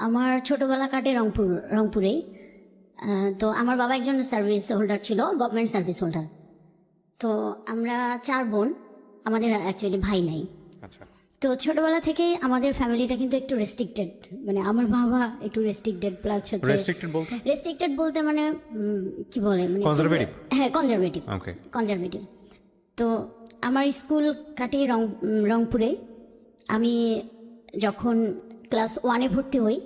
আমার ছোটবেলা কাটে রংপুরেই। তো আমার বাবা একজন সার্ভিস হোল্ডার ছিল, গভর্নমেন্ট সার্ভিস হোল্ডার। তো আমরা 4 বোন, আমাদের অ্যাকচুয়ালি ভাই নাই। আচ্ছা, তো ছোটবেলা থেকেই আমাদের ফ্যামিলিটা কিন্তু একটু রেস্ট্রিক্টেড, মানে আমার বাবা একটু রেস্ট্রিক্টেড, প্লাস হচ্ছে রেস্ট্রিক্টেড বলতে মানে কি বলে, মানে কনজারভেটিভ। হ্যাঁ, কনজারভেটিভ। ওকে, কনজারভেটিভ। তো আমার স্কুল কাটে রংপুরে। আমি যখন ক্লাস 1-এ ভর্তি হই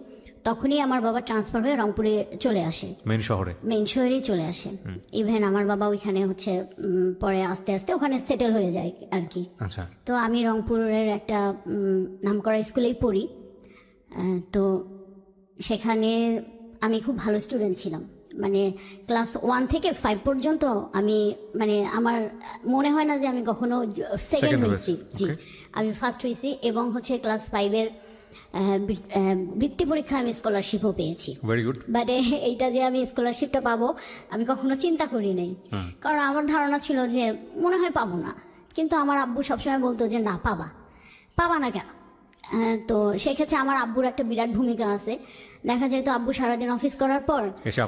তখনই আমার বাবা ট্রান্সফার হয়ে রংপুরে চলে আসে, মেইন শহরেই চলে আসে। ইভেন আমার বাবা ওইখানে হচ্ছে পরে আস্তে আস্তে ওখানে সেটেল হয়ে যায় আর কি। আচ্ছা, তো আমি রংপুরের একটা নামকরা স্কুলেই পড়ি। তো সেখানে আমি খুব ভালো স্টুডেন্ট ছিলাম, মানে ক্লাস 1 থেকে 5 পর্যন্ত আমি, মানে আমার মনে হয় না যে আমি কখনো সেকেন্ড হয়েছি। জি, আমি ফার্স্ট হয়েছি। এবং হচ্ছে ক্লাস 5-এর বৃত্তি পরীক্ষা আমি স্কলারশিপও পেয়েছি। Very good. বাট এইটা যে আমি স্কলারশিপটা পাবো আমি কখনো চিন্তা করি নাই, কারণ আমার ধারণা ছিল যে মনে হয় পাবো না। কিন্তু আমার আব্বু সবসময় বলতো যে না, পাবা না কেন। তো সেক্ষেত্রে আমার আব্বুর একটা বিরাট ভূমিকা আছে। দেখা যায় তো আব্বু সারাদিন অফিস করার পর এসে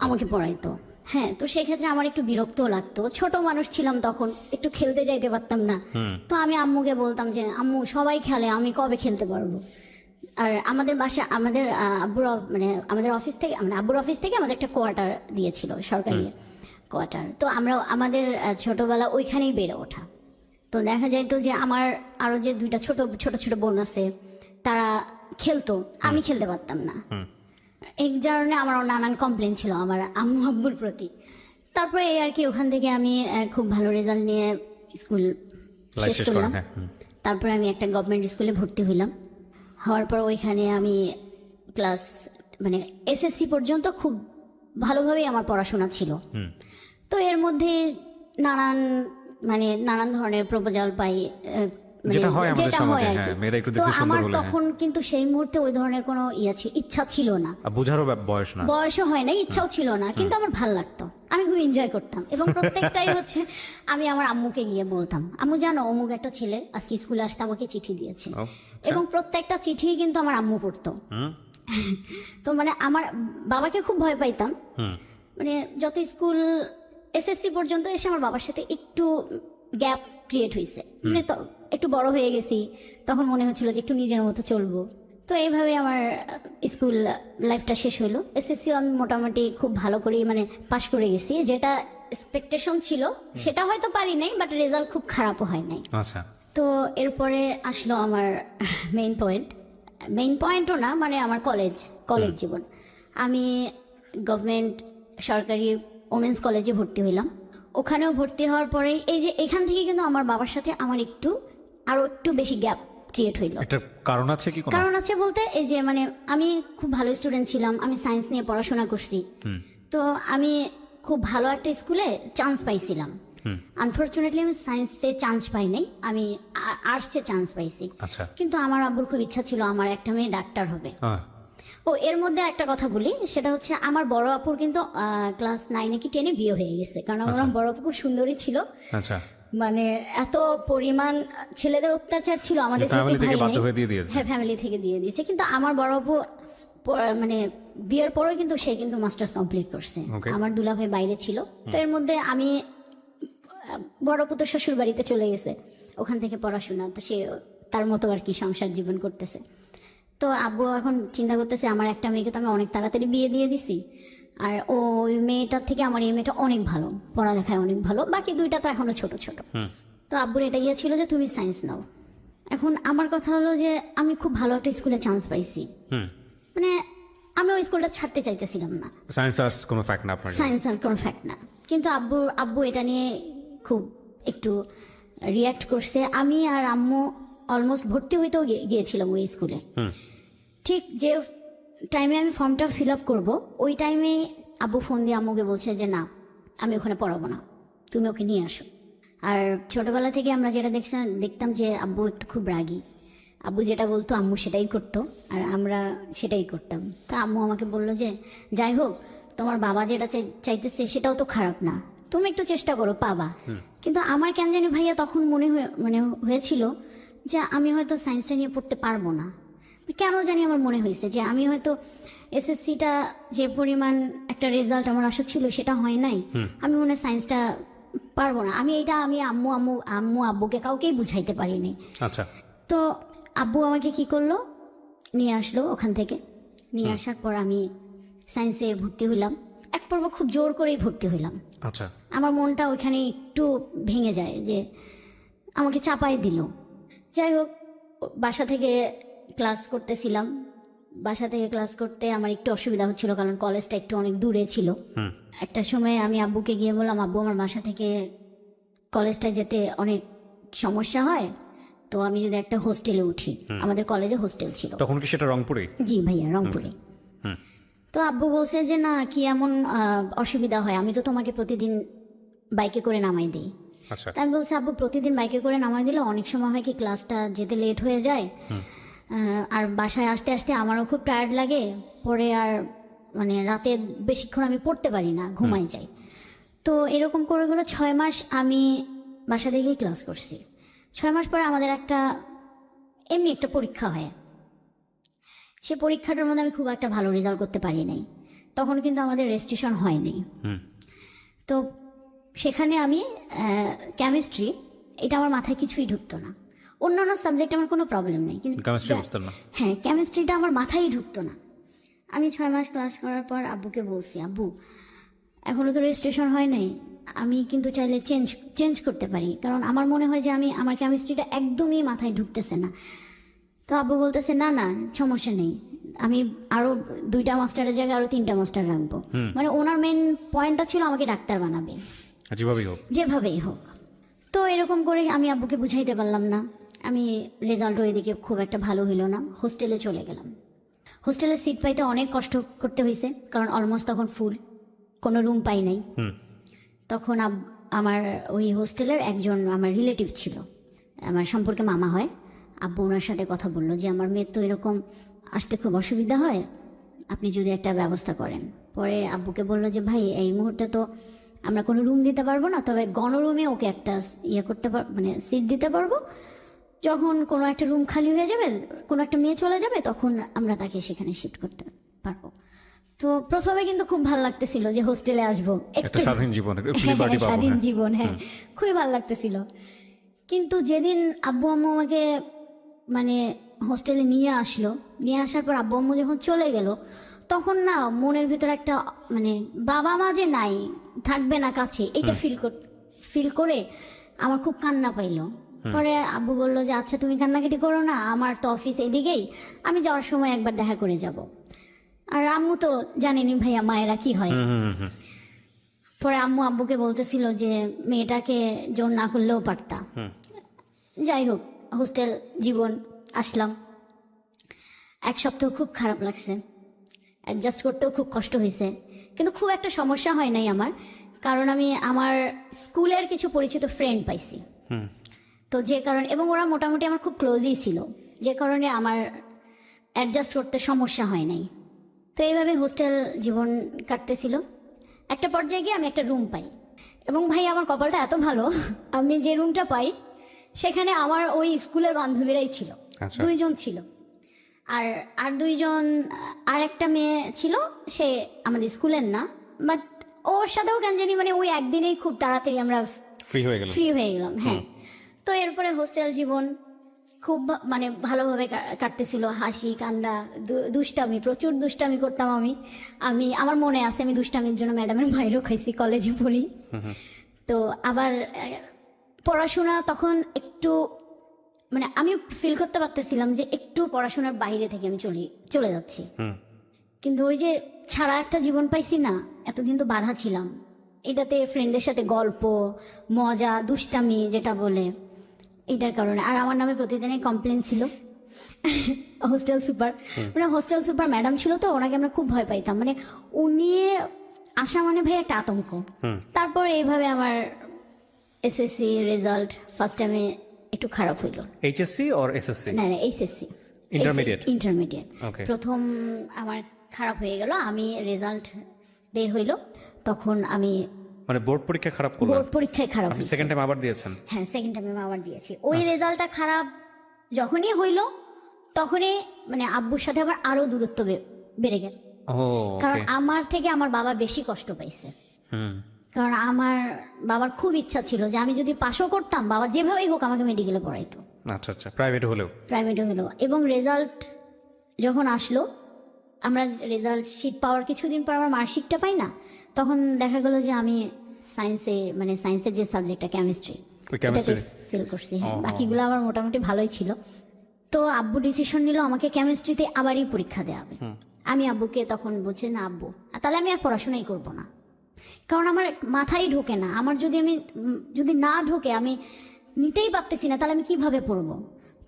আমাকে পড়াইতো। হ্যাঁ, তো সেক্ষেত্রে আমার একটু বিরক্তও লাগতো। ছোট মানুষ ছিলাম তখন, একটু খেলতে যাইতে পারতাম না। তো আমি আম্মুকে বলতাম যে আম্মু সবাই খেলে, আমি কবে খেলতে পারবো। আর আমাদের বাসা, আমাদের আব্বুর মানে আমাদের অফিস থেকে, মানে আব্বুর অফিস থেকে আমাদের একটা কোয়ার্টার দিয়েছিল, সরকারি কোয়ার্টার। তো আমরা আমাদের ছোটবেলা ওইখানেই বেড়ে ওঠা। তো দেখা যাইতো যে আমার আরো যে 2টা ছোট ছোট বোন আছে, তারা খেলতো, আমি খেলতে পারতাম না। এই কারণে আমার নানান কমপ্লেন ছিল আমার আম্মু আব্বুর প্রতি। তারপরে এই আর কি, ওখান থেকে আমি খুব ভালো রেজাল্ট নিয়ে স্কুল শেষ করলাম। তারপরে আমি একটা গভর্নমেন্ট স্কুলে ভর্তি হইলাম। হওয়ার পর ওইখানে আমি ক্লাস, মানে এসএসসি পর্যন্ত খুব ভালোভাবেই আমার পড়াশোনা ছিল। তো এর মধ্যে নানান ধরনের প্রপোজাল পাই, যেটা হয় আর কি। তো আমার তখন কিন্তু সেই মুহূর্তে ওই ধরনের কোনো ইচ্ছা ছিল না, বোঝারও বয়সও হয় না, ইচ্ছাও ছিল না, কিন্তু আমার ভাল লাগতো, আমি খুব এনজয় করতাম। এবং প্রত্যেকটাই হচ্ছে আমি আমার আম্মুকে গিয়ে বলতাম, আম্মু জানো অমুক একটা ছেলে আজকে স্কুলে আসতে আমাকে চিঠি দিয়েছে। এবং প্রত্যেকটা চিঠি কিন্তু আমার আম্মু পড়তো। তো মানে আমার বাবাকে খুব ভয় পাইতাম, মানে যত স্কুল এসএসসি পর্যন্ত এসে আমার বাবার সাথে একটু গ্যাপ ক্রিয়েট হয়েছে, মানে তো একটু বড় হয়ে গেছি, তখন মনে হচ্ছিল যে একটু নিজের মতো চলবো। তো এইভাবে আমার স্কুল লাইফটা শেষ হলো। এসএসসিও আমি মোটামুটি খুব ভালো করে মানে পাশ করে গেছি, যেটা এক্সপেকটেশন ছিল সেটা হয়তো পারি নাই, বাট রেজাল্ট খুব খারাপও হয় নাই। আচ্ছা, তো এরপরে আসলো আমার মেইন পয়েন্টও না, মানে আমার কলেজ জীবন। আমি গভর্নমেন্ট সরকারি ওমেন্স কলেজে ভর্তি হইলাম। ওখানেও ভর্তি হওয়ার পরে এই যে এখান থেকে কিন্তু আমার বাবার সাথে আমার আরো একটু বেশি গ্যাপ ক্রিয়েট হইলো। একটা কারণ আছে কি? কারণ আছে বলতে, এই যে মানে আমি খুব ভালো স্টুডেন্ট ছিলাম, আমি সায়েন্স নিয়ে পড়াশোনা করছি। তো আমি খুব ভালো একটা স্কুলে চান্স পাইছিলাম। আনফরচুনেটলি আমি সায়েন্সে চান্স পাই নাই, আমি আর্টসে চান্স পাইছি। কিন্তু আমার আব্বুর খুব ইচ্ছা ছিল আমার একটা মেয়ে ডাক্তার হবে। ও এর মধ্যে একটা কথা বলি, সেটা হচ্ছে আমার বড় আপুর কিন্তু ক্লাস 9-এ কি 10-এ বিয়ে হয়ে গেছে, কারণ আমার বড় আপু খুব সুন্দরী ছিল। মানে এত পরিমাণ ছেলেদের অত্যাচার ছিল আমাদের, হ্যাঁ ফ্যামিলি থেকে দিয়ে দিয়েছে। কিন্তু আমার বড় আপু মানে বিয়ের পরেও কিন্তু সে কিন্তু মাস্টার্স কমপ্লিট করছে। আমার দুলাভাই বাইরে ছিল। তো এর মধ্যে আমি, বড় আপু তো শ্বশুর বাড়িতে চলে গেছে, ওখান থেকে পড়াশোনা, তো সে তার মতো আর কি সংসার জীবন করতেছে। তো আব্বু এখন চিন্তা করতেছে আমার একটা মেয়েকে তো আমি অনেক তাড়াতাড়ি বিয়ে দিয়ে দিছি, আর ওই মেয়েটার থেকে আমার এই মেয়েটা অনেক ভালো, পড়ালেখায় অনেক ভালো, বাকি 2টা তো এখনো ছোট ছোট। তো আব্বুর এটা ছিল যে তুমি সায়েন্স নাও। এখন আমার কথা হলো যে আমি খুব ভালো একটা স্কুলে চান্স পাইছি, মানে আমি ওই স্কুলটা ছাড়তে চাইতেছিলাম না। সায়েন্স আর কোনো ফ্যাক্ট না, কিন্তু আব্বু এটা নিয়ে খুব একটু রিয়াক্ট করছে। আমি আর আম্মু অলমোস্ট ভর্তি হইতেও গিয়েছিলাম ওই স্কুলে। ঠিক যে টাইমে আমি ফর্মটা ফিল আপ করবো, ওই টাইমে আব্বু ফোন দিয়ে আম্মুকে বলছে যে না, আমি ওখানে পড়াবো না, তুমি ওকে নিয়ে আসো। আর ছোটবেলা থেকে আমরা যেটা দেখতাম যে আব্বু একটু খুব রাগী, আব্বু যেটা বলতো আম্মু সেটাই করতো, আর আমরা সেটাই করতাম। তো আম্মু আমাকে বললো যে যাই হোক, তোমার বাবা যেটা চাইতেছে সেটাও তো খারাপ না, তুমি একটু চেষ্টা করো, পাবা। কিন্তু আমার কেন জানি ভাইয়া তখন মনে হয়েছিল যে আমি হয়তো সায়েন্সটা নিয়ে পড়তে পারবো না। কেন জানি আমার মনে হয়েছে যে আমি হয়তো এসএসসিটা যে পরিমাণ একটা রেজাল্ট আমার আশা ছিল সেটা হয় নাই, আমি মনে হয় সায়েন্সটা পারবো না। আমি আম্মু আব্বুকে কাউকেই বুঝাইতে পারিনি। আচ্ছা। তো আব্বু আমাকে কি করলো, নিয়ে আসলো ওখান থেকে। নিয়ে আসার পর আমি সায়েন্সে ভর্তি হইলাম। এক পর্ব খুব জোর করেই ভর্তি হইলাম। আচ্ছা। আমার মনটা ওইখানে একটু ভেঙে যায় যে আমাকে চাপাই দিল। যাই হোক, বাসা থেকে ক্লাস করতেছিলাম। বাসা থেকে ক্লাস করতে আমার একটু অসুবিধা হচ্ছিল, কারণ কলেজটা একটু অনেক দূরে ছিল। একটা সময় আমি আব্বুকে গিয়ে বললাম, আব্বু আমার বাসা থেকে কলেজটায় যেতে অনেক সমস্যা হয়, তো আমি যদি একটা হোস্টেলে উঠি। আমাদের কলেজে হোস্টেল ছিল। তখন কি সেটা রংপুরে? জি ভাইয়া, রংপুরে। তো আব্বু বলছে যে না, কি এমন অসুবিধা হয়, আমি তো তোমাকে প্রতিদিন বাইকে করে নামাই দিই। আচ্ছা। তা আমি বলছি, আব্বু প্রতিদিন বাইকে করে নামাই দিলে অনেক সময় হয় কি ক্লাসটা যেতে লেট হয়ে যায়, আর বাসায় আসতে আসতে আমারও খুব টায়ার্ড লাগে, পরে আর মানে রাতে বেশিক্ষণ আমি পড়তে পারি না, ঘুমাই যাই। তো এরকম করে করে 6 মাস আমি বাসা থেকেই ক্লাস করছি। 6 মাস পরে আমাদের এমনি একটা পরীক্ষা হয়। সে পরীক্ষাটার মধ্যে আমি খুব একটা ভালো রেজাল্ট করতে পারি নাই। তখন কিন্তু আমাদের রেজিস্ট্রেশন হয়নি। তো সেখানে আমি কেমিস্ট্রি, এটা আমার মাথায় কিছুই ঢুকতো না। অন্যান্য সাবজেক্ট আমার কোনো প্রবলেম নেই, কিন্তু হ্যাঁ, কেমিস্ট্রিটা আমার মাথায় ঢুকতো না। আমি 6 মাস ক্লাস করার পর আব্বুকে বলছি, আব্বু এখনো তো রেজিস্ট্রেশন হয় নাই, আমি কিন্তু চাইলে চেঞ্জ করতে পারি, কারণ আমার মনে হয় যে আমার কেমিস্ট্রিটা একদমই মাথায় ঢুকতেছে না। তো আব্বু বলতেছে, না না সমস্যা নেই, আমি আরো 2টা মাস্টারের জায়গায় আরো 3টা মাস্টার রাখবো। মানে ওনার মেন পয়েন্টটা ছিল আমাকে ডাক্তার বানাবে, যেভাবেই হোক। তো এরকম করে আমি আব্বুকে বুঝাইতে পারলাম না। আমি রেজাল্টও এদিকে খুব একটা ভালো হইল না, হোস্টেলে চলে গেলাম। হোস্টেলে সিট পাইতে অনেক কষ্ট করতে হয়েছে, কারণ অলমোস্ট তখন ফুল, কোনো রুম পাই নাই। তখন আমার ওই হোস্টেলের একজন আমার রিলেটিভ ছিল, আমার সম্পর্কে মামা হয়। আব্বু ওনার সাথে কথা বললো যে আমার মেয়ের তো এরকম আসতে খুব অসুবিধা হয়, আপনি যদি একটা ব্যবস্থা করেন। পরে আব্বুকে বললো যে ভাই এই মুহূর্তে তো আমরা কোনো রুম দিতে পারবো না, তবে গণরুমে ওকে একটা মানে সিট দিতে পারবো। যখন কোনো একটা রুম খালি হয়ে যাবে, কোনো একটা মেয়ে চলে যাবে, তখন আমরা তাকে সেখানে শিফট করতে পারবো। তো প্রথমে কিন্তু খুব ভালো লাগতেছিল যে হোস্টেলে আসবো, একটু স্বাধীন জীবন, হ্যাঁ খুবই ভালো লাগতেছিল। কিন্তু যেদিন আব্বু আম্মু আমাকে মানে হোস্টেলে নিয়ে আসার পর আব্বু আম্মু যখন চলে গেল, তখন না মনের ভিতরে একটা মানে বাবা মা যে নাই, থাকবে না কাছে, এটা ফিল করে আমার খুব কান্না পাইলো। পরে আব্বু বললো যে আচ্ছা তুমি কান্নাকাটি করো না, আমার তো অফিস এদিকেই, আমি যাওয়ার সময় একবার দেখা করে যাব। আর আম্মু তো জানেনি ভাইয়া মায়েরা কি হয়। পরে আব্বুকে বলতেছিল যে মেয়েটাকে জোর না করলেও পারতা। যাই হোক, হোস্টেল জীবন আসলাম। 1 সপ্তাহ খুব খারাপ লাগছে, অ্যাডজাস্ট করতেও খুব কষ্ট হয়েছে, কিন্তু খুব একটা সমস্যা হয় নাই আমার, কারণ আমি আমার স্কুলের কিছু পরিচিত ফ্রেন্ড পাইছি। তো যে কারণে, এবং ওরা মোটামুটি আমার খুব ক্লোজই ছিল, যে কারণে আমার অ্যাডজাস্ট করতে সমস্যা হয় নাই। তো এইভাবে হোস্টেল জীবন কাটতেছিল। একটা পর্যায়ে গিয়ে আমি একটা রুম পাই, এবং ভাই আমার কপালটা এত ভালো, আমি যে রুমটা পাই সেখানে আমার ওই স্কুলের বান্ধবীরাই ছিল। 2 জন ছিল, আর 2 জন, আর একটা মেয়ে ছিল, সে আমাদের স্কুলের না, বাট ওর সাথেও কেন জানি মানে ওই একদিনেই খুব তাড়াতাড়ি আমরা ফ্রি হয়ে গেলাম। হ্যাঁ, তো এরপরে হোস্টেল জীবন খুব মানে ভালোভাবে কাটতেছিল, হাসি কান্না দুষ্টামি, প্রচুর দুষ্টামি করতাম আমি আমার মনে আছে আমি দুষ্টামির জন্য ম্যাডামের মাইরও খাইছি কলেজে পড়ি। তো আবার পড়াশোনা তখন একটু মানে আমি ফিল করতে পারতেছিলাম যে একটু পড়াশোনার বাইরে থেকে আমি চলে যাচ্ছি, কিন্তু ওই যে ছাড়া একটা জীবন পাইছি না, এতদিন তো বাধা ছিলাম এটাতে, ফ্রেন্ডের সাথে গল্প মজা দুষ্টামি যেটা বলে, এটার কারণে। আর আমার নামে প্রতিদিনই কমপ্লেন ছিল হোস্টেল সুপার, মানে হোস্টেল সুপার ম্যাডাম ছিল, তো ওনাকে আমরা খুব ভয় পাইতাম, মানে উনি আসা মানে ভাই একটা আতঙ্ক। তারপর এইভাবে আমার এসএসসি রেজাল্ট ফার্স্ট টাইমে একটু খারাপ হইলো। HSC or SSC? না এইচএসসি, ইন্টারমিডিয়েট। প্রথম আমার খারাপ হয়ে গেল, আমি রেজাল্ট বের হইলো, তখন আমি মানে বোর্ড পরীক্ষায় খারাপ করলেন? বোর্ড পরীক্ষায় খারাপ। আপনি সেকেন্ড টাইম আবার দিয়েছেন? হ্যাঁ, সেকেন্ড টাইমে আবার দিয়েছি। ওই রেজাল্টটা খারাপ যখনই হইলো, তখনই মানে আব্বুর সাথে আবার আরো দূরত্ব বেড়ে গেল, ও কারণ ওকে। আমার থেকে আমার বাবা বেশি কষ্ট পাইছে। হুম কারণ আমার বাবার খুব ইচ্ছা ছিল যে আমি যদি পাশও করতাম, বাবা যেভাবেই হোক আমাকে মেডিকেলে পড়াইতো, আচ্ছা আচ্ছা, প্রাইভেট হলেও। প্রাইভেটে হলো। এবং রেজাল্ট যখন আসলো, আমরা রেজাল্ট শিট পাওয়ার কিছুদিন পর আমার মার্কশিটটা পাই না, তখন দেখা গেল যে আমি সায়েন্সে মানে সায়েন্সের যে সাবজেক্টটা কেমিস্ট্রি, ওই chemistry? ফেল করছি। হ্যাঁ, ও। বাকিগুলো আমার মোটামুটি ভালোই ছিল। তো আব্বু ডিসিশন নিল আমাকে কেমিস্ট্রিতে আবারই পরীক্ষা দেওয়া হবে। আমি আব্বুকে তখন বলছি, না আব্বু, তাহলে আমি আর পড়াশোনাই করব না, কারণ আমার মাথায় ঢোকে না। আমার যদি না ঢোকে, আমি নিতেই পারতেছি না, তাহলে আমি কিভাবে পড়বো।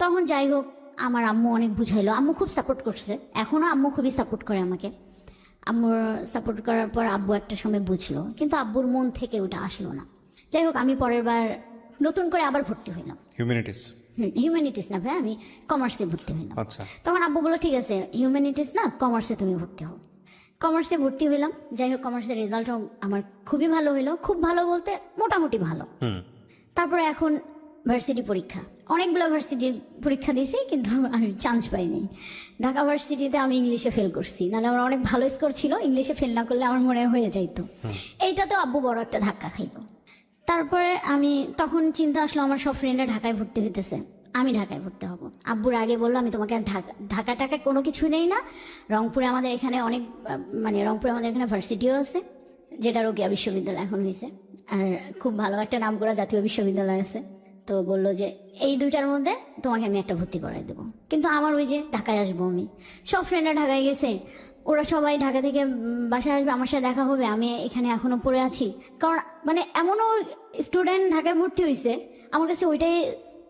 তখন যাই হোক, আমার আম্মু অনেক বুঝাইলো, আম্মু খুব সাপোর্ট করছে, এখনো আম্মু খুবই সাপোর্ট করে আমাকে। আম্মুর সাপোর্ট করার পর আব্বু একটা সময় বুঝলো, কিন্তু আব্বুর মন থেকে ওটা আসলো না। যাই হোক, আমি পরের বার নতুন করে আবার ভর্তি হইলাম। হিউম্যানিটিস? হিউম্যানিটিস না ভাই, আমি কমার্সে ভর্তি হইলাম। আচ্ছা। তখন আব্বু বললো, ঠিক আছে হিউম্যানিটিস না, কমার্সে তুমি ভর্তি হও। কমার্সে ভর্তি হইলাম। যাই হোক, কমার্সের রেজাল্টও আমার খুবই ভালো হইলো, খুব ভালো বলতে মোটামুটি ভালো। হুম। তারপরে এখন ভার্সিটি পরীক্ষা, অনেকগুলো ভার্সিটির পরীক্ষা দিয়েছি, কিন্তু আমি চান্স পাইনি। ঢাকা ভার্সিটিতে আমি ইংলিশে ফেল করছি, নাহলে আমার অনেক ভালো স্কোর ছিল, ইংলিশে ফেল না করলে আমার মনে হয়ে যাইতো। এইটাতেও আব্বু বড় একটা ধাক্কা খাইলো। তারপরে আমি তখন চিন্তা আসলো, আমার সব ফ্রেন্ডরা ঢাকায় ভর্তি হইতেছে, আমি ঢাকায় ভর্তি হব। আব্বুর আগে বললো, আমি তোমাকে আর ঢাকা টাকা কোনো কিছু নেই না, রংপুরে আমাদের এখানে অনেক মানে রংপুরে আমাদের এখানে ভার্সিটিও আছে, যেটা রোকেয়া বিশ্ববিদ্যালয় এখন হয়েছে, আর খুব ভালো একটা নাম করা জাতীয় বিশ্ববিদ্যালয় আছে। তো বললো যে এই দুইটার মধ্যে তোমাকে আমি একটা ভর্তি করাই দেবো। কিন্তু আমার ওই যে ঢাকায় আসবো আমি, সব ফ্রেন্ডরা ঢাকায় গেছে, ওরা সবাই ঢাকা থেকে বাসায় আসবে, আমার সাথে দেখা হবে, আমি এখানে এখনো পড়ে আছি। কারণ মানে এমনও স্টুডেন্ট ঢাকায় ভর্তি হয়েছে, আমার কাছে ওইটাই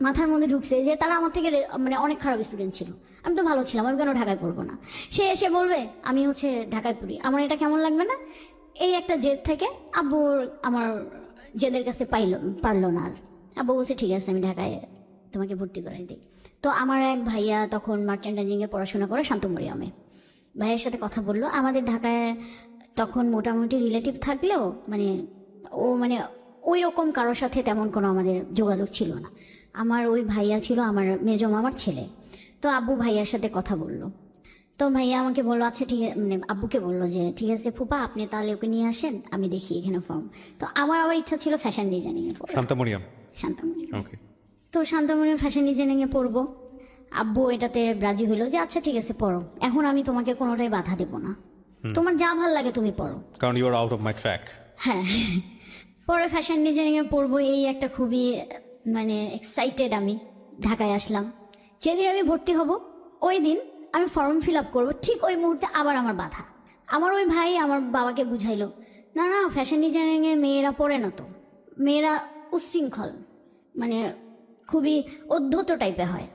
মাথার মধ্যে ঢুকছে যে তারা আমার থেকে মানে অনেক খারাপ স্টুডেন্ট ছিল, আমি তো ভালো ছিলাম, আমি কেন ঢাকায় পড়বো না। সে এসে বলবে আমি হচ্ছে ঢাকায় পড়ি, আমার এটা কেমন লাগবে না। এই একটা জেদ থেকে আব্বু আমার জেদের কাছে পারলো না আর। আব্বু বলছে, ঠিক আছে আমি ঢাকায় তোমাকে ভর্তি করাই দিই। তো আমার এক ভাইয়া তখন মার্চেন্টাইজিংয়ে পড়াশোনা করে শান্তমরিয়ামে, ভাইয়ের সাথে কথা বললো। আমাদের ঢাকায় তখন মোটামুটি রিলেটিভ থাকলেও মানে মানে ওই রকম কারোর সাথে তেমন কোনো আমাদের যোগাযোগ ছিল না। আমার ওই ভাইয়া ছিল আমার মেজো মামার ছেলে। তো আব্বু ভাইয়ার সাথে কথা বললো, তো ভাইয়া আমাকে বললো, আচ্ছা ঠিক আছে, মানে আব্বুকে বললো যে ঠিক আছে ফুপা, আপনি তাহলে ওকে নিয়ে আসেন, আমি দেখি এখানে ফর্ম। তো আমার আবার ইচ্ছা ছিল ফ্যাশন ডিজাইনিং এ পড়ার। শান্তামরিয়াম? শান্তমরিয়াম। ওকে। তো শান্তমরিয়াম ফ্যাশন ডিজাইনিং এ পড়বো। আব্বু এটাতে রাজি হলো যে আচ্ছা ঠিক আছে পড়ো, এখন আমি তোমাকে কোনোটাই বাধা দেবো না, তোমার যা ভাল লাগে তুমি পড়ো। কারণ you are out of my track. হ্যাঁ, পরে ফ্যাশন ডিজাইনিং এ পড়বো, এই একটা খুবই মানে এক্সাইটেড। আমি ঢাকায় আসলাম, যেদিন আমি ভর্তি হব ওই দিন আমি ফর্ম ফিল আপ করবো, ঠিক ওই মুহূর্তে আবার আমার বাধা। আমার ওই ভাই আমার বাবাকে বুঝাইলো, না না ফ্যাশন ডিজাইনিং এ মেয়েরা পড়ে না, তো মেয়েরা উচ্ছৃঙ্খল মানে খুবই অধ্যত টাইপের হয়,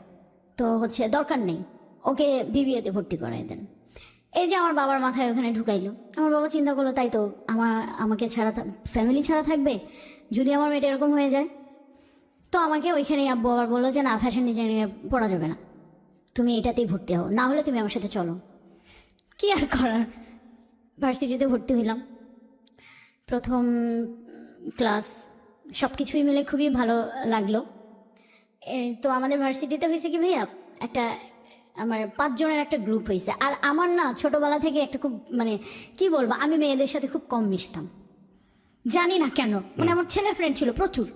তো হচ্ছে দরকার নেই, ওকে বিবিএতে ভর্তি করাই দেন। এই যে আমার বাবার মাথায় ওখানে ঢুকাইলো। আমার বাবা চিন্তা করলো, তাই তো আমাকে ছাড়া ফ্যামিলি ছাড়া থাকবে যদি আমার মেয়েটা এরকম হয়ে যায়। তো আমাকে ওইখানেই আব্বু আবার বললো যে না, ফ্যাশন ডিজাইনিং এ পড়া যাবে না, তুমি এটাতেই ভর্তি হও, না হলে তুমি আমার সাথে চলো। কি আর করার, ভার্সিটিতে ভর্তি হইলাম। প্রথম ক্লাস সব কিছুই মিলে খুবই ভালো লাগলো। তো আমাদের ভার্সিটিতে হয়েছে কি ভাইয়া, একটা আমার 5 জনের একটা গ্রুপ হয়েছে। আর আমার না ছোটবেলা থেকে একটা খুব মানে কি বলবো, আমি মেয়েদের সাথে খুব কম মিশতাম, জানি না কেন। মানে আমার ছেলে ফ্রেন্ড ছিল প্রচুর,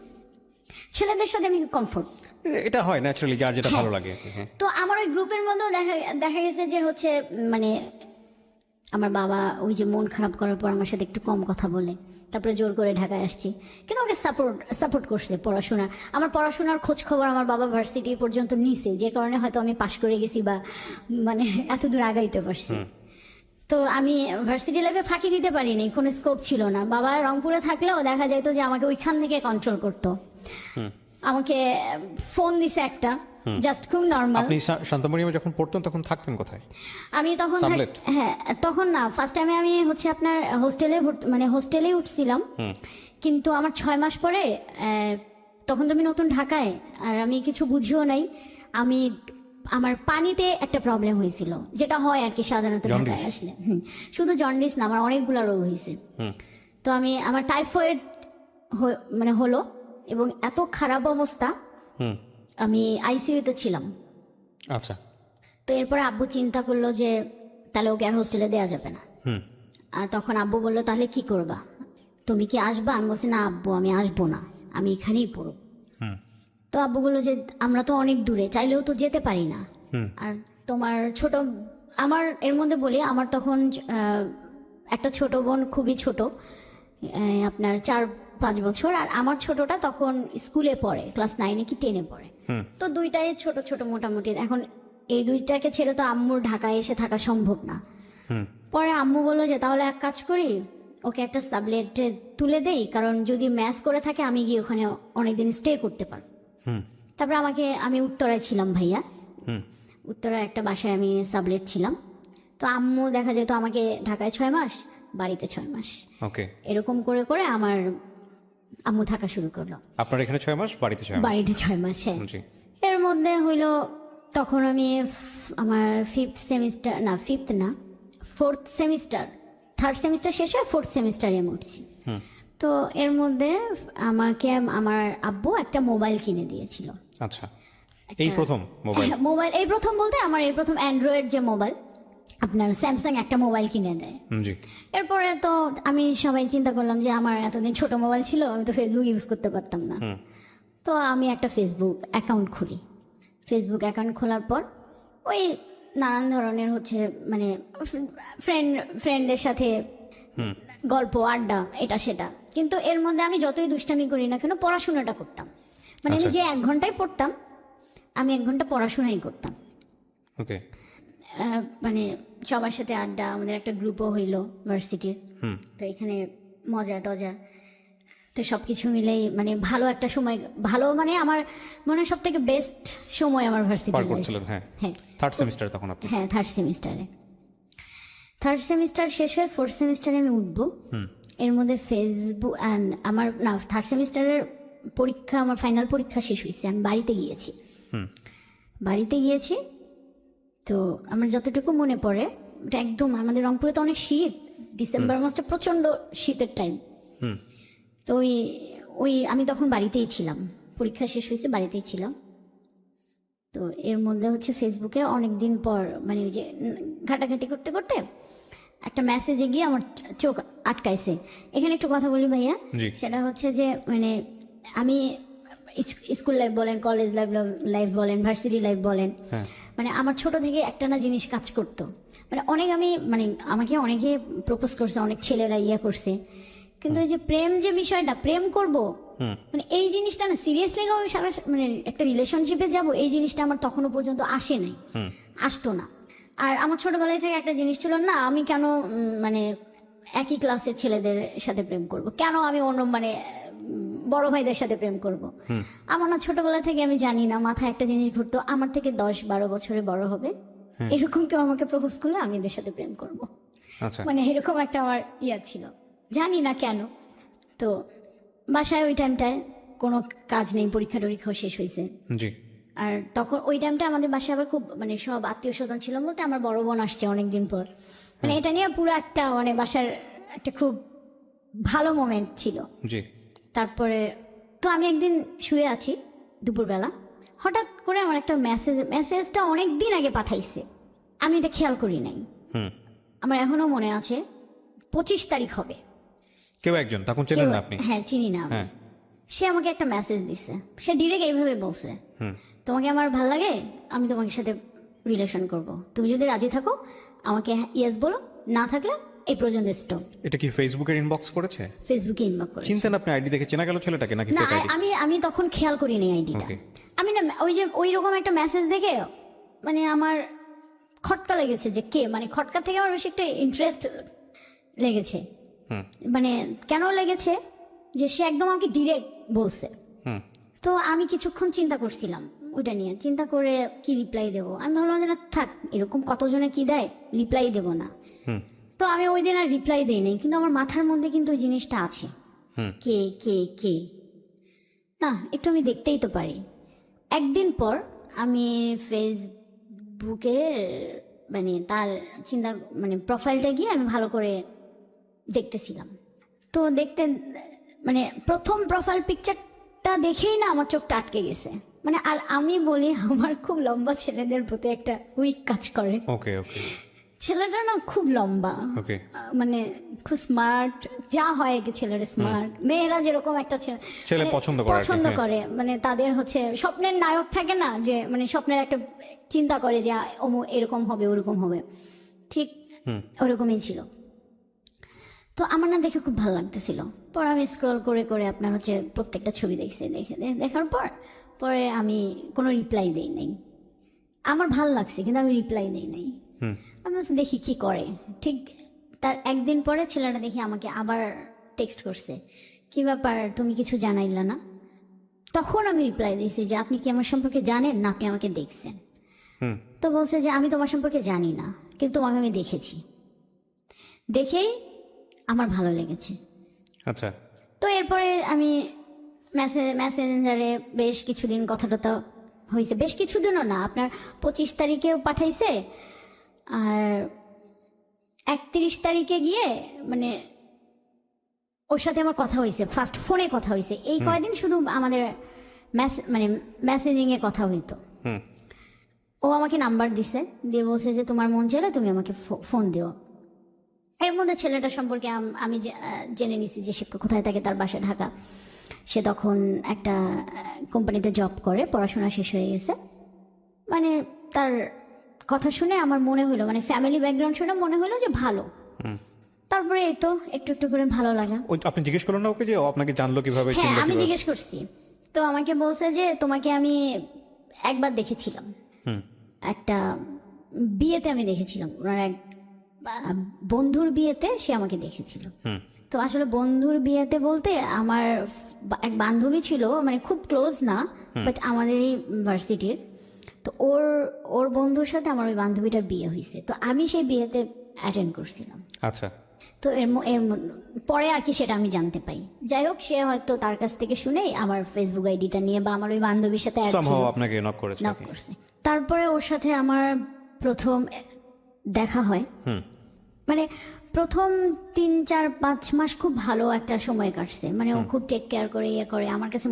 ছেলেদের সাথে আমি কমফোর্ট। এটা হয় ন্যাচারালি, যার যেটা ভালো লাগে। হ্যাঁ। তো আমার ওই গ্রুপের মধ্যেও দেখা গেছে যে হচ্ছে মানে আমার বাবা ওই যে মন খারাপ করার পর আমার সাথে একটু কম কথা বলে, তারপরে জোর করে ঢাকায় আসছি। কিন্তু আমাকে সাপোর্ট করছে পড়াশোনা, আমার পড়াশোনার খোঁজ খবর আমার বাবা ভার্সিটি পর্যন্ত নিছে, যে কারণে হয়তো আমি পাশ করে গেছি বা মানে এত দূর আগাইতে পারছি। তো আমি ভার্সিটি লাইফে ফাঁকি দিতে পারিনি, কোনো স্কোপ ছিল না। বাবা রংপুরে থাকলেও দেখা যেত যে আমাকে ওইখান থেকে কন্ট্রোল করতো। আমাকে ফোন দিছে একটা, জাস্ট খুব নর্মাল। আপনি শান্তামরিয়ামে যখন পড়তেন তখন থাকতেন কোথায়? আমি তখন সাবলেট? হ্যাঁ, তখন না, ফার্স্ট টাইমে আমি হচ্ছে আপনার হোস্টেলে উঠছিলাম। কিন্তু আমার 6 মাস পরে তখন তো আমি নতুন ঢাকায়, আর আমি কিছু বুঝিও নাই। আমার পানিতে একটা প্রবলেম হয়েছিল, যেটা হয় আর কি সাধারণত ঢাকায় আসলে। শুধু জন্ডিস না, আমার অনেকগুলো রোগ হয়েছে। তো আমার টাইফয়েড মানে হলো, এবং এত খারাপ অবস্থা, আমি আইসিইউতে ছিলাম। আচ্ছা। তো এরপরে আব্বু চিন্তা করলো যে তাহলে ওকে আর হোস্টেলে দেওয়া যাবে না। হুম আর তখন আব্বু বললো তাহলে কি করবা, তুমি কি আসবা? আমি বলছি না আব্বু, আমি আসবো না, আমি এখানেই পড়ব। হুম তো আব্বু বললো যে আমরা তো অনেক দূরে, চাইলেও তো যেতে পারি না। হুম আর তোমার ছোট, আমার এর মধ্যে বলি আমার তখন একটা ছোট বোন, খুবই ছোট, আপনার 4-5 বছর, আর আমার ছোটটা তখন স্কুলে পড়ে, ক্লাস 9 কি 10 পড়ে। হুম তো দুইটাই ছোট ছোট মোটামুটি। এখন এই দুইটাকে ছেড়ে তো আম্মুর ঢাকায় এসে থাকা সম্ভব না। হুম পরে আম্মু বললো যে তাহলে এক কাজ করি, ওকে একটা সাবলেটে তুলে দেই, কারণ যদি ম্যাচ করে থাকে আমি গিয়ে ওখানে অনেকদিন স্টে করতে পারবো। হুম তারপরে আমি উত্তরায় ছিলাম ভাইয়া, হুম উত্তরায় একটা বাসায় আমি সাবলেট ছিলাম। তো আম্মু দেখা যেত আমাকে ঢাকায় 6 মাস, বাড়িতে 6 মাস, ওকে। এরকম করে করে আমার আম্মু থাকা শুরু করলো। আপনার এখানে 6 মাস, বাড়িতে 6 মাস। বাড়িতে 6 মাস, হ্যাঁ। জি। এর মধ্যে হইলো তখন আমি আমার 4th সেমিস্টার, 3rd সেমিস্টার শেষে 4th সেমিস্টারে আমি উঠছি। হুম তো এর মধ্যে আমাকে আমার আব্বু একটা মোবাইল কিনে দিয়েছিল। আচ্ছা, এই প্রথম মোবাইল? মোবাইল এই প্রথম বলতে আমার এই প্রথম অ্যান্ড্রয়েড যে মোবাইল, আপনার স্যামসাং একটা মোবাইল কিনে দেয়। জি। এরপরে তো আমি সবাই চিন্তা করলাম যে আমার এতদিন ছোট মোবাইল ছিল, আমি তো ফেসবুক ইউজ করতে পারতাম না। তো আমি একটা ফেসবুক অ্যাকাউন্ট খুলি। ফেসবুক অ্যাকাউন্ট খোলার পর ওই নানান ধরনের মানে ফ্রেন্ডদের সাথে গল্প আড্ডা এটা সেটা, কিন্তু এর মধ্যে আমি যতই দুষ্টামি করি না কেন পড়াশোনাটা করতাম। মানে আমি যে 1 ঘন্টায় পড়তাম, আমি 1 ঘন্টা পড়াশোনাই করতাম। ওকে। মানে সবার সাথে আড্ডা, আমাদের একটা গ্রুপও হইলো ভার্সিটির, তো এখানে মজা টজা, তো সবকিছু মিলেই মানে ভালো একটা সময়, ভালো মানে আমার মনে হয় সব থেকে বেস্ট সময় আমার ভার্সিটি পার করছিলেন। হ্যাঁ হ্যাঁ, 3rd সেমিস্টার তখন আপনি? হ্যাঁ 3rd সেমিস্টারে। 3rd সেমিস্টার শেষ হয়ে 4th সেমিস্টারে আমি উঠবো। এর মধ্যে ফেসবুক আমার 3rd সেমিস্টারের পরীক্ষা, আমার ফাইনাল পরীক্ষা শেষ হয়েছে, আমি বাড়িতে গিয়েছি। তো আমার যতটুকু মনে পড়ে, ওটা একদম আমাদের রংপুরে তো অনেক শীত, ডিসেম্বর মাসটা প্রচন্ড শীতের টাইম। তো ওই আমি তখন বাড়িতেই ছিলাম, পরীক্ষা শেষ হয়েছে বাড়িতেই ছিলাম। তো এর মধ্যে হচ্ছে ফেসবুকে অনেকদিন পর মানে ওই যে ঘাটাঘাটি করতে করতে একটা মেসেজে গিয়ে আমার চোখ আটকাইছে। এখানে একটু কথা বলি ভাইয়া, সেটা হচ্ছে যে মানে আমি স্কুল লাইফ বলেন, কলেজ লাইফ বলেন, ভার্সিটি লাইফ বলেন, মানে আমার ছোট থেকে একটা না জিনিস কাজ করতো। মানে আমাকে অনেকে প্রপোজ করছে, অনেক ছেলেরা করছে, কিন্তু এই যে প্রেম যে বিষয়টা, প্রেম করব মানে এই জিনিসটা না সিরিয়াসলি আমি মানে একটা রিলেশনশিপে যাব, এই জিনিসটা আমার তখনও পর্যন্ত আসতো না। আর আমার ছোটবেলায় থেকে একটা জিনিস ছিল, না আমি কেন মানে একই ক্লাসের ছেলেদের সাথে প্রেম করব, কেন আমি অন্য মানে বড় ভাইদের সাথে প্রেম করব। আমার না ছোটবেলা থেকে আমি জানি না, মাথায় একটা জিনিস ঘুরতো, আমার থেকে 10-12 বছরে বড় হবে এরকম কেউ আমাকে প্রপোজ করলে আমি এদের সাথে প্রেম করব। মানে এরকম একটা আমার ছিল, জানি না কেন। তো বাসায় ওই টাইমটায় কোনো কাজ নেই, পরীক্ষা টরীক্ষা শেষ হয়েছে। আর তখন ওই টাইমটা আমাদের বাসায় আবার খুব মানে সব আত্মীয় স্বজন ছিল, বলতে আমার বড় বোন আসছে অনেকদিন পর, মানে এটা নিয়ে পুরো একটা মানে বাসার একটা খুব ভালো মোমেন্ট ছিল। তারপরে তো আমি একদিন শুয়ে আছি দুপুরবেলা, হঠাৎ করে আমার একটা মেসেজটা অনেক দিন আগে পাঠাইছে, আমি এটা খেয়াল করি নাই। আমার এখনো মনে আছে 25 তারিখ হবে। কেউ একজন, তখন চেনেন না আপনি? হ্যাঁ চিনি না। সে আমাকে একটা মেসেজ দিছে, সে ডিরেক্ট এইভাবে বলছে, তোমাকে আমার ভাল লাগে, আমি তোমাকে সাথে রিলেশন করব, তুমি যদি রাজি থাকো আমাকে ইয়েস বলো, না থাকলে এই পর্যন্ত স্টপ। এটা কি ফেসবুকের ইনবক্স করেছে? ফেসবুকে ইনবক্স করেছে। চিনতেন আপনি আইডি দেখে? চেনা গেল ছেলেটাকে নাকি না? Fake ID? আমি তখন খেয়াল করি নাই আইডিটা। আমি না ওই রকম একটা মেসেজ দেখে মানে আমার খটকা লেগেছে, যে কে, মানে খটকা থেকে আমার বেশি একটা ইন্টারেস্ট লেগেছে। মানে কেন লেগেছে, যে সে একদম আমাকে ডিরেক্ট বলছে। তো আমি কিছুক্ষণ চিন্তা করছিলাম ওইটা নিয়ে, চিন্তা করে কি রিপ্লাই দেবো। আমি ভাবলাম যে না থাক, এরকম কতজনে কি দেয়, রিপ্লাই দেবো না। তো আমি ওই দিন আর রিপ্লাই দিই নাই, কিন্তু আমার মাথার মধ্যে কিন্তু ওই জিনিসটা আছে, কে কে কে না একটু আমি দেখতেই তো পারি। একদিন পর আমি ফেসবুকে মানে তার মানে প্রোফাইলটা গিয়ে আমি ভালো করে দেখতেছিলাম। তো দেখতে মানে প্রথম প্রোফাইল পিকচারটা দেখেই না আমার চোখটা আটকে গেছে। মানে আর আমি বলি আমার খুব লম্বা ছেলেদের প্রতি একটা উইক কাজ করে। ওকে ওকে ছেলেটা না খুব লম্বা, ওকে মানে খুব স্মার্ট, যা হয় কি ছেলেরা স্মার্ট, মেয়েরা যেরকম একটা ছেলে মানে পছন্দ করে আর কি, পছন্দ হ্যাঁ। করে, মানে তাদের হচ্ছে স্বপ্নের নায়ক থাকে না, যে মানে স্বপ্নের একটা চিন্তা করে যে এরকম হবে ওরকম হবে, ঠিক ওরকমই ছিল। তো আমার না দেখে খুব ভালো লাগতেছিল। পরে আমি স্ক্রল করে করে আপনার হচ্ছে প্রত্যেকটা ছবি দেখছি, দেখার পরে আমি কোনো রিপ্লাই দেই নাই। আমার ভালো লাগছে কিন্তু আমি রিপ্লাই দেই নাই। আমি বলছি দেখি কি করে। ঠিক তার একদিন পরে ছেলেটা দেখি আমাকে আবার টেক্সট করছে, কি ব্যাপার তুমি কিছু জানাইলা না? তখন আমি রিপ্লাই দিয়েছি যে আপনি কি আমার সম্পর্কে জানেন না আপনি আমাকে দেখছেন? তো বলছে যে আমি তোমার সম্পর্কে জানি না কিন্তু তোমাকে আমি দেখেছি, দেখেই আমার ভালো লেগেছে। আচ্ছা তো এরপরে আমি মেসেঞ্জারে বেশ কিছুদিন কথা টথা হয়েছে, বেশ কিছুদিনও না, আপনার 25 তারিখেও পাঠাইছে, আর 31 তারিখে গিয়ে মানে ওর সাথে আমার কথা হয়েছে, ফার্স্ট ফোনে কথা হয়েছে। এই কয়দিন শুধু আমাদের মানে মেসেজিং এ কথা হইতো। ও আমাকে নাম্বার দিছে, দিয়ে বলছে যে তোমার মন চাইলে তুমি আমাকে ফোন দিও। এর মধ্যে ছেলেটা সম্পর্কে আমি জেনে নিছি যে সে কোথায় থাকে, তার বাসা ঢাকা। সে তখন একটা কোম্পানিতে জব করে, পড়াশোনা শেষ হয়ে গেছে। মানে তার কথা শুনে আমার মনে হলো, মানে ফ্যামিলি ব্যাকগ্রাউন্ড শুনে মনে হলো যে ভালো। তারপরে এই তো একটু একটু করে ভালো লাগা। ওই আপনি জিজ্ঞেস করলেন না ওকে যে ও আপনাকে জানলো কিভাবে? হ্যাঁ চিনলো আমি কিভাবে? জিজ্ঞেস করছি, তো আমাকে বলছে যে তোমাকে আমি একবার দেখেছিলাম, একটা বিয়েতে আমি দেখেছিলাম, ওনার এক বন্ধুর বিয়েতে সে আমাকে দেখেছিল। তো আসলে বন্ধুর বিয়েতে বলতে আমার এক বান্ধবী ছিল, মানে খুব ক্লোজ না, বাট আমাদেরই ভার্সিটির। তো ওর বন্ধুর সাথে আমার ওই বান্ধবীটার বিয়ে হয়েছে, তো আমি সেই বিয়েতে অ্যাটেন্ড করছিলাম। আচ্ছা তো এর পরে আর কি সেটা আমি জানতে পাই। যাই হোক, সে হয়তো তার কাছ থেকে শুনেই আমার ফেসবুক আইডিটা নিয়ে বা আমার ওই বান্ধবীর সাথে add ছিল, সামহাও আপনাকে নক করেছে নক করছে। তারপরে ওর সাথে আমার প্রথম দেখা হয়, মানে প্রথম 3-4-5 মাস খুব ভালো একটা সময় কাটছে। মানে ও খুব টেক কেয়ার করে ইয়ে করে, আমার কাছে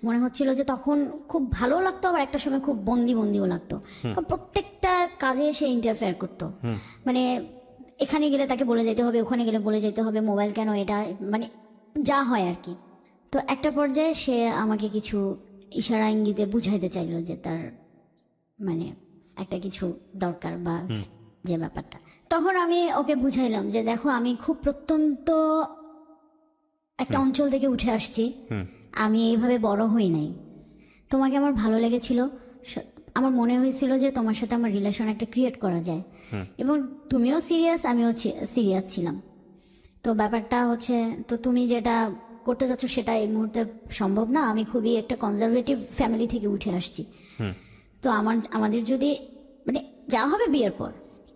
মনে হচ্ছিল যে তখন খুব ভালো লাগতো, আবার একটা সময় খুব বন্দিও লাগতো। কারণ প্রত্যেকটা কাজে সে ইন্টারফেয়ার করতো, মানে এখানে গেলে তাকে বলে যেতে হবে, ওখানে গেলে বলে যেতে হবে, মোবাইল কেন, এটা মানে যা হয় আর কি। তো একটা পর্যায়ে সে আমাকে কিছু ইশারা ইঙ্গিতে বুঝাইতে চাইলো যে তার মানে একটা কিছু দরকার বা যে ব্যাপারটা। তখন আমি ওকে বুঝাইলাম যে দেখো আমি খুব প্রত্যন্ত একটা অঞ্চল থেকে উঠে আসছি, আমি এইভাবে বড় হই নাই, তোমাকে আমার ভালো লেগেছিল, আমার মনে হয়েছিল যে তোমার সাথে আমার রিলেশন একটা ক্রিয়েট করা যায়, এবং তুমিও সিরিয়াস আমিও সিরিয়াস ছিলাম। তো ব্যাপারটা হচ্ছে, তো তুমি যেটা করতে চাচ্ছ সেটা এই মুহূর্তে সম্ভব না, আমি খুবই একটা কনজারভেটিভ ফ্যামিলি থেকে উঠে আসছি। তো আমাদের যদি মানে যা হবে বিয়ের পর।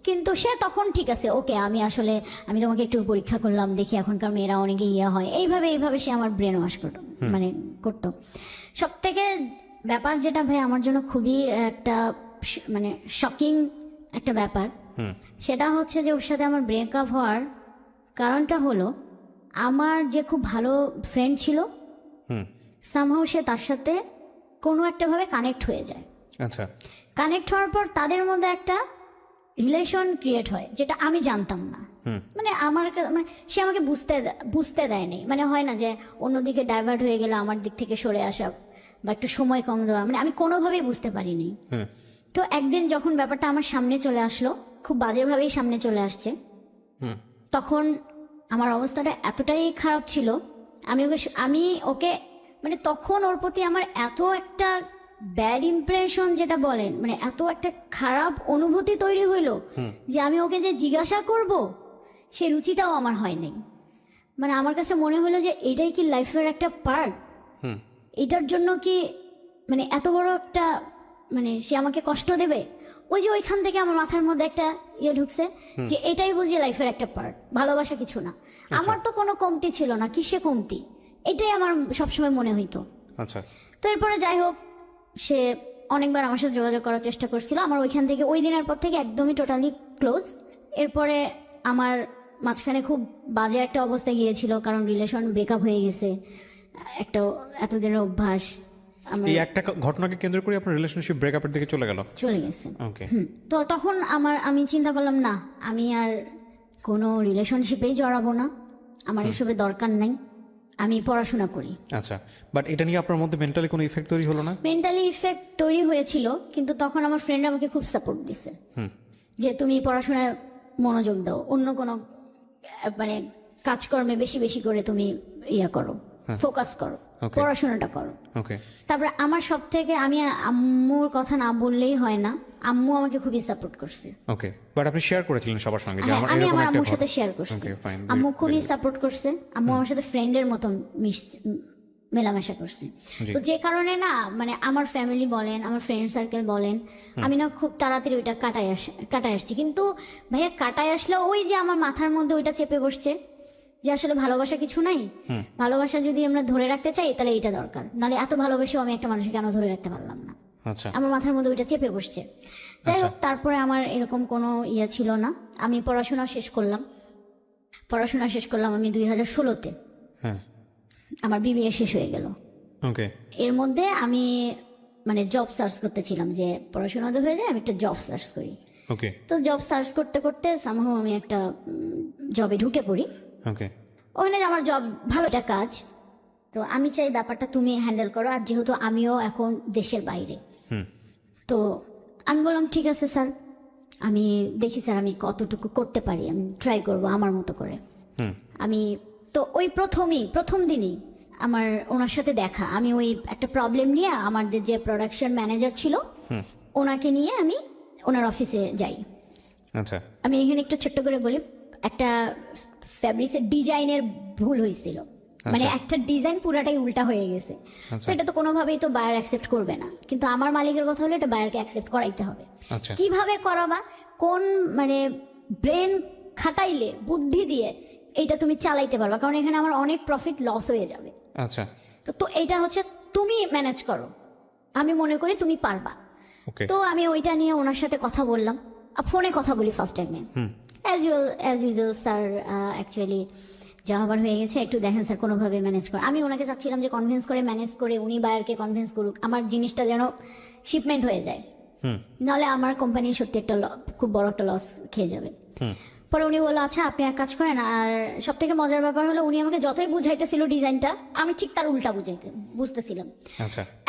কিন্তু সে তখন ঠিক আছে, ওকে আমি তোমাকে একটু পরীক্ষা করলাম, দেখি এখনকার মেয়েরা অনেকে হয়, এইভাবে সে আমার ব্রেন ওয়াশ করতো। সব থেকে ব্যাপার যেটা ভাই আমার জন্য খুবই একটা মানে শকিং একটা ব্যাপার, সেটা হচ্ছে যে ওর সাথে আমার ব্রেকআপ হওয়ার কারণটা হলো, আমার যে খুব ভালো ফ্রেন্ড ছিল, সামহাউ সে তার সাথে কোনো একটা ভাবে কানেক্ট হয়ে যায়। আচ্ছা, কানেক্ট হওয়ার পর তাদের মধ্যে একটা রিলেশন ক্রিয়েট হয়, যেটা আমি জানতাম না। মানে মানে সে আমাকে বুঝতে দেয়নি, মানে হয় না যে অন্যদিকে ডাইভার্ট হয়ে গেলে আমার দিক থেকে সরে আসা বা একটু সময় কম দেওয়া, মানে আমি কোনোভাবেই বুঝতে পারিনি। তো একদিন যখন ব্যাপারটা আমার সামনে চলে আসলো, খুব বাজেভাবেই সামনে চলে আসছে, তখন আমার অবস্থাটা এতটাই খারাপ ছিল, আমি ওকে মানে তখন ওর প্রতি আমার এত একটা ব্যাড ইমপ্রেশন যেটা বলেন, মানে এত একটা খারাপ অনুভূতি তৈরি হইলো যে আমি ওকে যে জিজ্ঞাসা করব সে রুচিটাও আমার হয়নি। মানে আমার কাছে মনে হলো যে এটাই কি লাইফের একটা পার্ট, এটার জন্য কি মানে এত বড় একটা মানে সে আমাকে কষ্ট দেবে। ওই যে ওইখান থেকে আমার মাথার মধ্যে একটা ঢুকছে যে এটাই বুঝি লাইফের একটা পার্ট, ভালোবাসা কিছু না। আমার তো কোনো কমতি ছিল না, কিসে কমতি, এটাই আমার সবসময় মনে হইতো। আচ্ছা, তো এরপরে যাই হোক, সে অনেকবার আমার সাথে যোগাযোগ করার চেষ্টা করছিল, আমার ওইখান থেকে ওই দিনের পর থেকে একদমই টোটালি ক্লোজ। এরপরে আমার মাঝখানে খুব বাজে একটা অবস্থায় গিয়েছিল, কারণ রিলেশন ব্রেকআপ হয়ে গেছে, একটা এতদিনের অভ্যাস, এই একটা ঘটনাকে কেন্দ্র করে আপনার রিলেশনশিপ ব্রেকআপের দিকে চলে গেল। চলে গেছে। ওকে। তো তখন আমি চিন্তা করলাম না, আমি আর কোনো রিলেশনশিপেই জড়াবো না, আমার এসবের দরকার নাই, আমি পড়াশোনা করি। আচ্ছা, বাট এটা নিয়ে আপনার মধ্যে মেন্টালি কোনো ইফেক্ট তৈরি হলো না? মেন্টালি ইফেক্ট তৈরি হয়েছিল, কিন্তু তখন আমার ফ্রেন্ড আমাকে খুব সাপোর্ট দিছে যে তুমি পড়াশোনায় মনোযোগ দাও, অন্য কোনো মানে কাজকর্মে বেশি বেশি করে তুমি করো, ফোকাস করো, পড়াশোনাটা করো। ওকে। তারপরে আমার সব থেকে, আমি আম্মুর কথা না বললেই হয় না, আম্মু আমাকে খুবই সাপোর্ট করছে। ওকে, বাট আপনি শেয়ার করেছিলেন সবার সঙ্গে যে হ্যাঁ, আমার আমি এরকম আমার একটা আম্মুর সাথে শেয়ার করছি। ওকে, ফাইন। আম্মু খুবই সাপোর্ট করছে, আম্মু আমার সাথে ফ্রেন্ডের মতো মেলামেশা করছে। তো যে কারণে না, মানে আমার ফ্যামিলি বলেন, আমার ফ্রেন্ড সার্কেল বলেন, আমি না খুব তাড়াতাড়ি ওইটা কাটায় আসছি। কিন্তু ভাইয়া কাটায় আসলে ওই যে আমার মাথার মধ্যে ওইটা চেপে বসছে যে আসলে ভালোবাসা কিছু নাই, ভালোবাসা যদি আমরা ধরে রাখতে চাই তাহলে এইটা দরকার, নাহলে এত ভালোবেসেও আমি একটা মানুষকে কেন ধরে রাখতে পারলাম না। আচ্ছা। আমার মাথার মধ্যে ওইটা চেপে বসছে। যাই হোক, তারপরে আমার এরকম কোনো ছিল না, আমি পড়াশোনা শেষ করলাম আমি 2016-তে। হ্যাঁ। আমার বিবিএ শেষ হয়ে গেল। ওকে। এর মধ্যে আমি মানে জব সার্চ করতেছিলাম যে পড়াশোনা তো হয়ে যায়, আমি একটা জব সার্চ করি। ওকে। তো জব সার্চ করতে করতে সামহাও আমি একটা জবে ঢুকে পড়ি। ওকে। ওখানে আমার জব ভালো একটা কাজ, তো আমি চাই ব্যাপারটা তুমি হ্যান্ডেল করো, আর যেহেতু আমিও এখন দেশের বাইরে, তো আমি বললাম ঠিক আছে স্যার, আমি দেখি স্যার আমি কতটুকু করতে পারি, আমি ট্রাই করব আমার মতো করে। আমি তো ওই প্রথম দিনই আমার ওনার সাথে দেখা, আমি ওই একটা প্রবলেম নিয়ে আমাদের যে প্রোডাকশন ম্যানেজার ছিল ওনাকে নিয়ে আমি ওনার অফিসে যাই। আচ্ছা। আমি এখানে একটু ছোট্ট করে বলি, একটা ফ্যাব্রিক্সের ডিজাইনের ভুল হয়েছিল, মানে একটা ডিজাইন পুরাটাই উল্টা হয়ে গেছে। তো এটা তো কোনোভাবেই তো বায়ার অ্যাকসেপ্ট করবে না, কিন্তু আমার মালিকের কথা হলো এটা বায়ারকে অ্যাকসেপ্ট করাইতে হবে। কিভাবে করাবা, কোন মানে ব্রেন খাটাইলে, বুদ্ধি দিয়ে এইটা তুমি চালাইতে পারবা, কারণ এখানে আমার অনেক প্রফিট লস হয়ে যাবে। আচ্ছা। তো এইটা হচ্ছে তুমি ম্যানেজ করো, আমি মনে করি তুমি পারবা। তো আমি ওইটা নিয়ে ওনার সাথে কথা বললাম, ফোনে কথা বলি ফার্স্ট টাইমে, অ্যাজ ইউজুয়াল স্যার অ্যাকচুয়ালি যা হবার হয়ে গেছে, একটু দেখেন স্যার কোনোভাবে ম্যানেজ করে। আমি ওনাকে চাচ্ছিলাম যে কনভিন্স করে ম্যানেজ করে উনি বায়ারকে কনভিন্স করুক, আমার জিনিসটা যেন শিপমেন্ট হয়ে যায়, নাহলে আমার কোম্পানি সত্যি একটা খুব বড় একটা লস খেয়ে যাবে। পরে উনি বললো আচ্ছা আপনি এক কাজ করেন, আর সব থেকে মজার ব্যাপার হলো উনি আমাকে যতই বুঝাইতেছিল ডিজাইনটা, আমি ঠিক তার উল্টা বুঝতেছিলাম।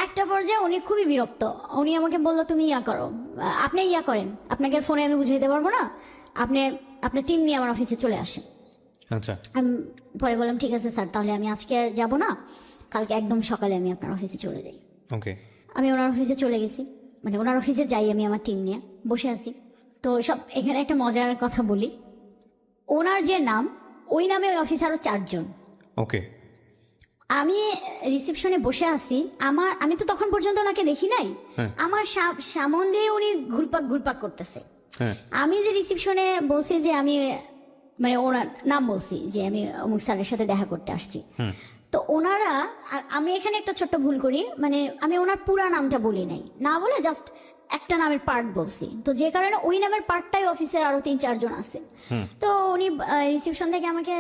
একটা পর্যায়ে উনি খুবই বিরক্ত, উনি আমাকে বললো তুমি করো, আপনি করেন, আপনাকে ফোনে আমি বুঝাইতে পারবো না, আপনি আপনার টিম নিয়ে আমার অফিসে চলে আসেন। আচ্ছা। আমি পরে বললাম ঠিক আছে স্যার, তাহলে আমি আজকে আর যাবো না, কালকে একদম সকালে আমি আপনার অফিসে চলে যাই। আমি ওনার অফিসে চলে গেছি, মানে ওনার অফিসে যাই, আমি আমার টিম নিয়ে বসে আছি। তো সব এখানে একটা মজার কথা বলি, ওনার যে নাম, ওই নামে ওই অফিসে আরো 4 জন। ওকে। আমি রিসেপশনে বসে আছি, আমি তো তখন পর্যন্ত ওনাকে দেখি নাই, আমার সামন দিয়ে উনি ঘুরপাক করতেছে। আমি যে রিসেপশনে বলছি যে আমি মানে ওনার নাম বলছি যে আমি অমুক স্যারের সাথে দেখা করতে আসছি, তো ওনারা, আমি এখানে একটা ছোট্ট ভুল করি, মানে আমি ওনার পুরা নামটা বলি নাই, না বলে জাস্ট একটা নামের পার্ট বলছি, তো যে কারণে ওই নামের পার্টটাই অফিসের আরো 3-4 জন আছে। তো উনি রিসেপশন থেকে আমাকে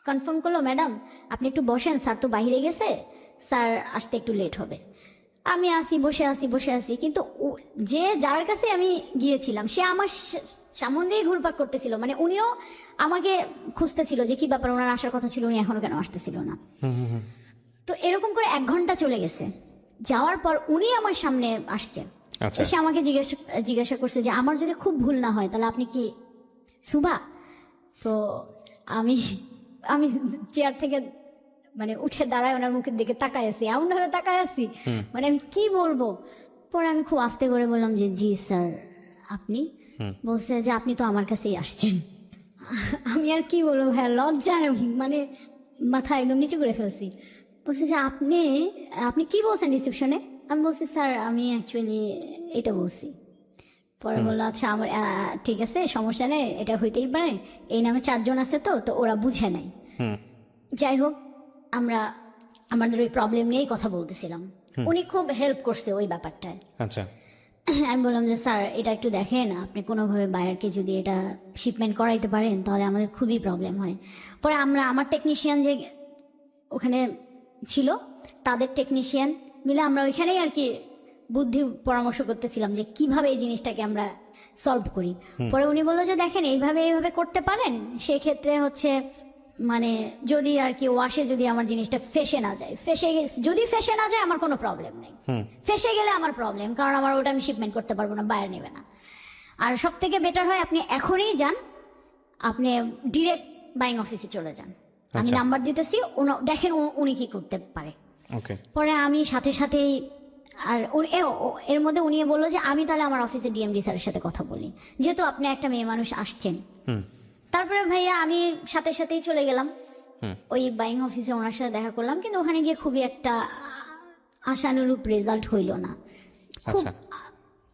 কনফার্ম করলো, ম্যাডাম আপনি একটু বসেন, স্যার তো বাইরে গেছে, স্যার আসতে একটু লেট হবে। আমি বসে আছি, কিন্তু যে যার কাছে আমি গিয়েছিলাম সে আমার সামন দিয়ে ঘুরপাক করতেছিল, মানে উনিও আমাকে খুঁজতেছিল যে কি ব্যাপার, ওনার আসার কথা ছিল, উনি এখনো কেন আসতেছিল না। তো এরকম করে 1 ঘন্টা চলে গেছে, যাওয়ার পর উনি আমার সামনে আসছেন, এসে আমাকে জিজ্ঞাসা করছে যে আমার যদি খুব ভুল না হয় তাহলে আপনি কি সুভা? তো আমি চেয়ার থেকে মানে উঠে দাঁড়ায় ওনার মুখের দিকে তাকায় আছি, এমন ভাবে তাকায় আছি, মানে আমি কি বলবো। পরে আমি খুব আস্তে করে বললাম যে জি স্যার আপনি। বলছে যে আপনি তো আমার কাছেই আসছেন। আমি আর কি বলবো ভাইয়া, লজ্জায় মানে মাথা একদম নিচু করে ফেলছি। বলছে যে আপনি কি বলছেন রিসেপশনে? আমি বলছি স্যার আমি অ্যাকচুয়ালি এটা বলছি। পরে বললো আচ্ছা আমার ঠিক আছে, সমস্যা নেই, এটা হইতেই পারে, এই নামে 4 জন আছে, তো ওরা বুঝে নাই। যাই হোক, আমরা আমাদের ওই প্রবলেম নিয়েই কথা বলতেছিলাম, উনি খুব হেল্প করছে ওই ব্যাপারটায়। আচ্ছা। আমি বললাম যে স্যার এটা একটু দেখেন, আপনি কোনোভাবে বায়ারকে যদি এটা শিপমেন্ট করাইতে পারেন তাহলে আমাদের খুবই প্রবলেম হয়। পরে আমার টেকনিশিয়ান যে ওখানে ছিল তাদের টেকনিশিয়ান মিলে আমরা ওইখানেই আর কি বুদ্ধি পরামর্শ করতেছিলাম যে কিভাবে এই জিনিসটাকে আমরা সলভ করি। পরে উনি বললো যে দেখেন এইভাবে করতে পারেন, সেক্ষেত্রে হচ্ছে মানে যদি আর কি ওয়াশে যদি আমার জিনিসটা ফেসে না যায়, যদি ফেসে না যায় আমার কোনো প্রবলেম নেই, ফেসে গেলে আমার প্রবলেম, কারণ আমার ওটা আমি শিপমেন্ট করতে পারবো না, বায়ার নেবে না। আর সব থেকে বেটার হয় আপনি এখনই যান, আপনি ডিরেক্ট বাইং অফিসে চলে যান, আমি নাম্বার দিতেছি, দেখেন উনি কি করতে পারে। ওকে। পরে আমি সাথে সাথেই আর এর মধ্যে উনি বললো যে আমি তাহলে আমার অফিসে ডিএমডি স্যারের সাথে কথা বলি, যেহেতু আপনি একটা মেয়ে মানুষ আসছেন। তারপরে ভাইয়া আমি সাথে সাথেই চলে গেলাম ওই বাইং অফিসে, ওনার সাথে দেখা করলাম, কিন্তু ওখানে গিয়ে খুবই একটা আশানুরূপ রেজাল্ট হইল না, খুব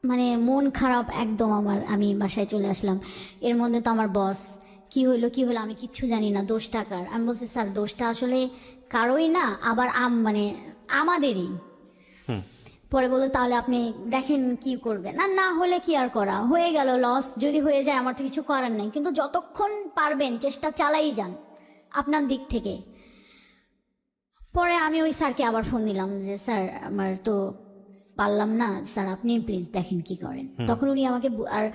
মানে মন খারাপ একদম আমার। আমি বাসায় চলে আসলাম, এর মধ্যে তো আমার বস কি হইলো আমি কিচ্ছু জানি না, দোষটা কার? আমি বলছি স্যার দোষটা আসলে কারোই না, আবার মানে আমাদেরই। পরে বললো তাহলে আপনি দেখেন কি করবেন, না হলে কি আর করা, হয়ে গেল, লস যদি হয়ে যায় আমার তো কিছু করার নাই, কিন্তু যতক্ষণ পারবেন চেষ্টা চালাই যান আপনার দিক থেকে। পরে আমি ওই স্যারকে আবার ফোন দিলাম যে স্যার আমার তো পারলাম না, স্যার আপনি প্লিজ দেখেন কি করেন। তখন উনি আমাকে আর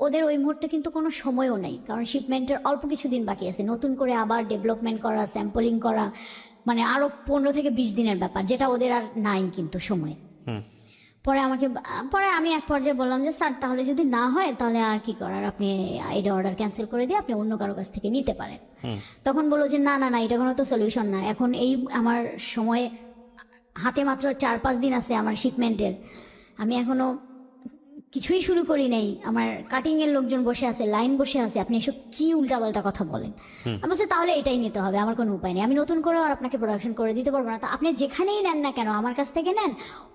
ওদের ওই মুহূর্তে কিন্তু কোনো সময়ও নেই, কারণ শিপমেন্টের অল্প কিছুদিন বাকি আছে, নতুন করে আবার ডেভেলপমেন্ট করা, স্যাম্পলিং করা, মানে আরো 15 থেকে 20 দিনের ব্যাপার, যেটা ওদের আর নাই কিন্তু সময়। পরে আমি এক পর্যায়ে বললাম যে স্যার তাহলে যদি না হয় তাহলে আর কি করার, আপনি এটা অর্ডার ক্যান্সেল করে দিয়ে আপনি অন্য কারো কাছ থেকে নিতে পারেন। তখন বললো যে না এটা কোনো তো সলিউশন না, এখন এই আমার সময় হাতে মাত্র 4-5 দিন আছে আমার শিপমেন্টের, আমি এখনো কিছুই শুরু করি নাই, আমার কাটিং এর লোকজন বসে আছে, লাইন বসে আছে, আপনি এসব কি উল্টাপাল্টা কথা বলেন। আমি বলছি তাহলে এটাই নিতে হবে, আমার কোনো উপায় নেই, আমি নতুন করে আর আপনাকে প্রোডাকশন করে দিতে পারবো না, তা আপনি যেখানেই নেন না কেন, আমার কাছ থেকে নেন,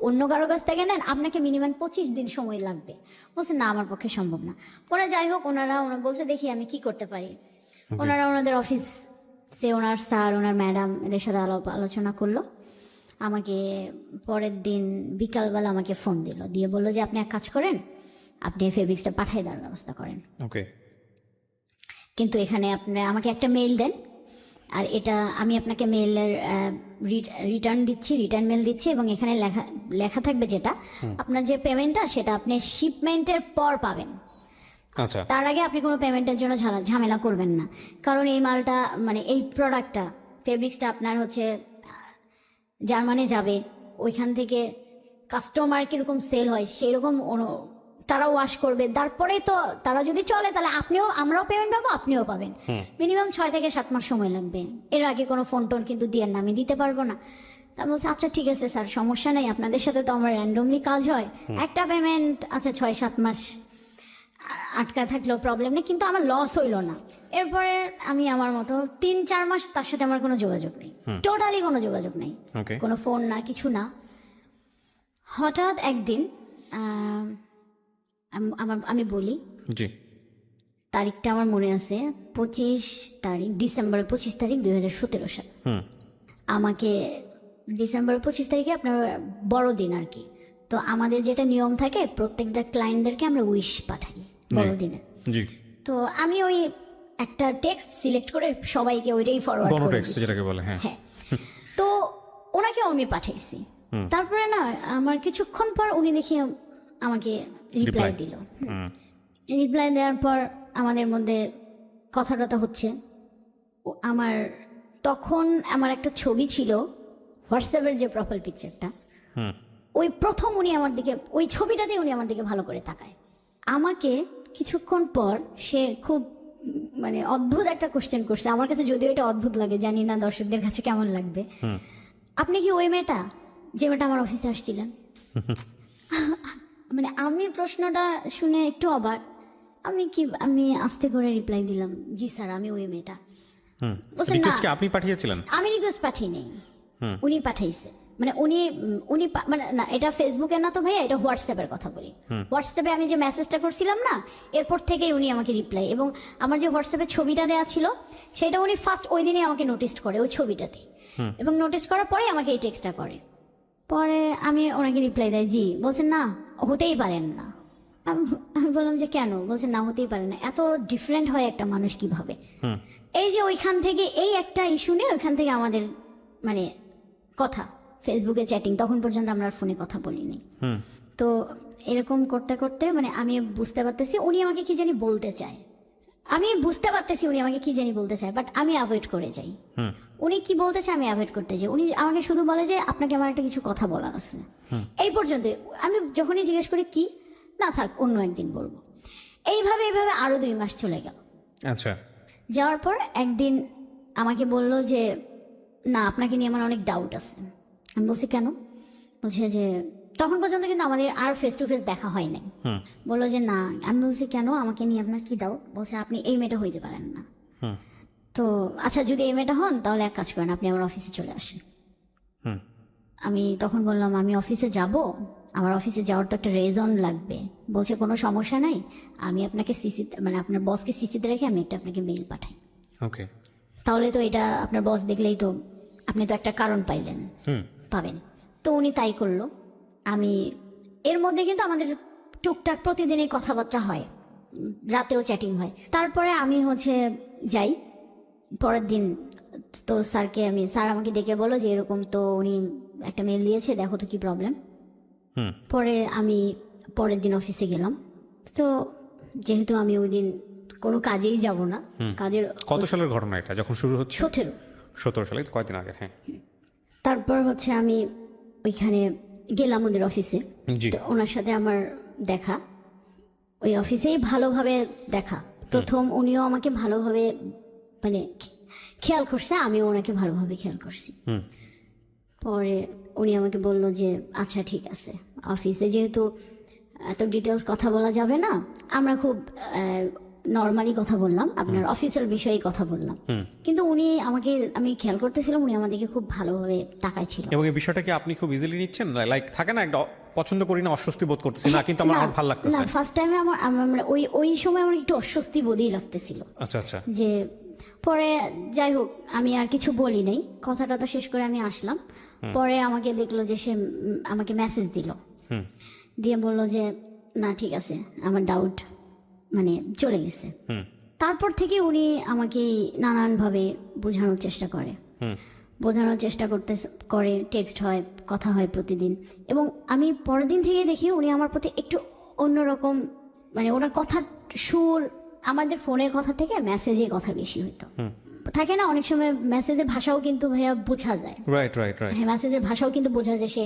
অন্য কারো কাছ থেকে নেন, আপনাকে মিনিমাম 25 দিন সময় লাগবে। বলছে না আমার পক্ষে সম্ভব না। পরে যাই হোক ওনারা বলছে দেখি আমি কি করতে পারি। ওনারা ওনাদের অফিসে ওনার স্যার, ওনার ম্যাডাম এদের সাথে আলোচনা করলো। আমাকে পরের দিন বিকালবেলা আমাকে ফোন দিয়ে বললো যে আপনি এক কাজ করেন, আপনি ফেব্রিক্সটা পাঠিয়ে দেওয়ার ব্যবস্থা করেন, ওকে, কিন্তু এখানে আপনি আমাকে একটা মেইল দেন, আর এটা আমি আপনাকে মেইলের রিটার্ন মেইল দিচ্ছি, এবং এখানে লেখা থাকবে যেটা আপনার যে পেমেন্টটা সেটা আপনি শিপমেন্টের পর পাবেন, আচ্ছা তার আগে আপনি কোনো পেমেন্টের জন্য ঝামেলা করবেন না, কারণ এই মালটা মানে এই প্রোডাক্টটা ফেব্রিক্সটা আপনার হচ্ছে জার্মানি যাবে, ওইখান থেকে কাস্টমার কিরকম সেল হয় সেই রকম তারা ওয়াশ করবে, তারপরে তো তারা যদি চলে তাহলে আমরাও পেমেন্ট পাবো, আপনিও পাবেন। মিনিমাম 6 থেকে 7 মাস সময় লাগবে, এর আগে কোনো ফোন টোন কিন্তু দিয়ে না, আমি দিতে পারবো না। তা বলছে আচ্ছা ঠিক আছে স্যার সমস্যা নেই, আপনাদের সাথে তো আমার র্যান্ডমলি কাজ হয়, একটা পেমেন্ট আচ্ছা 6-7 মাস আটকা থাকলেও প্রবলেম নেই, কিন্তু আমার লস হইলো না। এরপরে আমি আমার মতো 3-4 মাস তার সাথে আমার কোনো যোগাযোগ নেই, টোটালি কোনো যোগাযোগ নেই, কোনো ফোন না কিছু না। হঠাৎ একদিন আমি বলি তারিখটা আমার মনে আছে, 25 তারিখ ডিসেম্বরের 25 তারিখ 2017 সাল। আমাকে ডিসেম্বরের 25 তারিখে আপনার বড়দিন আর কি, তো আমাদের যেটা নিয়ম থাকে প্রত্যেকটা ক্লায়েন্টদেরকে আমরা উইশ পাঠাই বড়দিনে। তো আমি ওই একটা টেক্সট সিলেক্ট করে সবাইকে ওইটাই ফরওয়ার্ড করে হ্যাঁ, তো ওনাকে আমি পাঠাইছি। তারপরে না আমার কিছুক্ষণ পর উনি দেখি আমাকে রিপ্লাই দিল। রিপ্লাই দেওয়ার পর আমাদের মধ্যে কথা হচ্ছে। তখন আমার একটা ছবি ছিল হোয়াটসঅ্যাপের যে প্রোফাইল পিকচারটা, ওই প্রথম উনি আমার দিকে, ওই ছবিটাতে উনি আমার দিকে ভালো করে তাকায়। আমাকে কিছুক্ষণ পর সে খুব মানে অদ্ভুত একটা কোশ্চেন করছে, আমার কাছে যদিও এটা অদ্ভুত লাগে, জানি না দর্শকদের কাছে কেমন লাগবে। আপনি কি ওই মেয়েটা যে মেয়েটা আমার অফিসে আসছিলেন? মানে আমি প্রশ্নটা শুনে একটু অবাক, আমি আস্তে করে রিপ্লাই দিলাম জি স্যার আমি ওই মেয়েটা। আপনি পাঠিয়েছিলেন? আমি রিকোয়েস্ট পাঠিয়ে নেই, উনি পাঠাইছে। মানে উনি মানে না, এটা ফেসবুকে না তো ভাইয়া, এটা হোয়াটসঅ্যাপের কথা বলি। হোয়াটসঅ্যাপে আমি যে মেসেজটা করছিলাম না, এরপর থেকেই উনি আমাকে রিপ্লাই, এবং আমার যে হোয়াটসঅ্যাপে ছবিটা দেওয়া ছিল সেটা উনি ফার্স্ট ওই দিনে আমাকে নোটিস করে ওই ছবিটাতে, এবং নোটিস করার পরে আমাকে এই টেক্সটটা করে। পরে আমি ওনাকে রিপ্লাই দেয় জি, বলছেন না হতেই পারেন না। আমি বললাম যে কেন? বলছেন না হতেই পারে না, এত ডিফারেন্ট হয় একটা মানুষ কিভাবে। এই যে ওইখান থেকে এই একটা ইস্যু নিয়ে ওইখান থেকে আমাদের মানে কথা ফেসবুকে চ্যাটিং, তখন পর্যন্ত আমরা ফোনে কথা বলিনি। তো এরকম করতে করতে মানে আমি বুঝতে পারতেছি উনি আমাকে কি জানি বলতে চায়, আমি বুঝতে পারতেছি উনি আমাকে কি জানি বলতে চায়, বাট আমি অ্যাভয়েড করে যাই। উনি কি বলতে চায় আমি অ্যাভয়েড করতে যাই। উনি আমাকে শুধু বলে যে আপনাকে আমার একটা কিছু কথা বলার আছে, এই পর্যন্ত। আমি যখনই জিজ্ঞেস করি কি, না থাক অন্য একদিন বলবো। এইভাবে আরো 2 মাস চলে গেল। আচ্ছা। যাওয়ার পর একদিন আমাকে বলল যে না, আপনাকে নিয়ে আমার অনেক ডাউট আছে। আমি বলছি কেন? বলছে যে তখন পর্যন্ত কিন্তু আমাদের আর ফেস টু ফেস দেখা হয় নাই। বললো যে না। আমি বলছি কেন, আমাকে নিয়ে আপনার কি ডাউট? বলছে আপনি এই মেয়েটা হইতে পারেন না। তো আচ্ছা, যদি এই মেয়েটা হন তাহলে এক কাজ করেন, আপনি আমার অফিসে চলে আসেন। আমি তখন বললাম আমি অফিসে যাব, আমার অফিসে যাওয়ার তো একটা রেজন লাগবে। বলছে কোনো সমস্যা নাই, আমি আপনাকে মানে আপনার বসকে সিসিতে রেখে আমি একটা আপনাকে মেইল পাঠাই। ওকে। তাহলে তো এটা আপনার বস দেখলেই তো আপনি তো একটা কারণ পাইলেন, পাবেন। তো উনি তাই করলো। আমি এর মধ্যে কিন্তু আমাদের টুকটাক প্রতিদিনই কথাবার্তা হয়, রাতেও চ্যাটিং হয়। তারপরে আমি যাই পরের দিন। তো স্যার আমাকে ডেকে বলো যে এরকম তো উনি একটা মেল দিয়েছে, দেখো তো কি প্রবলেম। পরে আমি পরের দিন অফিসে গেলাম। তো যেহেতু আমি ওই দিন কোনো কাজেই যাব না, কাজের। কত সালের ঘটনা এটা যখন শুরু হচ্ছে? 17 সালে, কয়েকদিন আগে। হ্যাঁ। তারপর আমি ওইখানে গেলাম ওদের অফিসে। তো ওনার সাথে আমার দেখা, ওই অফিসেই ভালোভাবে দেখা। প্রথম উনিও আমাকে ভালোভাবে মানে খেয়াল করছে, আমিও ওনাকে ভালোভাবে খেয়াল করছি। পরে উনি আমাকে বললো যে আচ্ছা ঠিক আছে, অফিসে যেহেতু এত ডিটেলস কথা বলা যাবে না, আমরা খুব নর্মালি কথা বললাম, আপনার অফিসের বিষয়ে কথা বললাম। কিন্তু উনি আমাকে, আমি খেয়াল করতেছিলাম উনি আমাদেরকে খুব ভালোভাবে তাকাইছিল। এবং এই বিষয়টা কি আপনি খুব ইজিলি নিচ্ছেন? লাইক থাকে না একটা পছন্দ করি না, অস্বস্তি বোধ করতেছি না, কিন্তু আমার ভালো লাগতেছে না। ফার্স্ট টাইমে আমার ওই সময় আমার একটু অস্বস্তি বোধই লাগতেছিল। আচ্ছা আচ্ছা। যে পরে যাই হোক আমি আর কিছু বলি নাই, কথাটা তো শেষ করে আমি আসলাম। পরে আমাকে দেখলো যে সে আমাকে মেসেজ দিল, দিয়ে বললো যে না ঠিক আছে, আমার ডাউট মানে চলে গেছে। তারপর থেকে উনি আমাকে নানানভাবে বোঝানোর চেষ্টা করে, টেক্সট হয়, কথা হয় প্রতিদিন। এবং আমি পরের দিন থেকে দেখি উনি আমার প্রতি একটু অন্যরকম, মানে ওনার কথার সুর আমাদের ফোনের কথা থেকে মেসেজে কথা বেশি হইতো। থাকে না অনেক সময় মেসেজের ভাষাও কিন্তু ভাইয়া বোঝা যায়। রাইট। হ্যাঁ, মেসেজের ভাষাও কিন্তু বোঝা যায় সে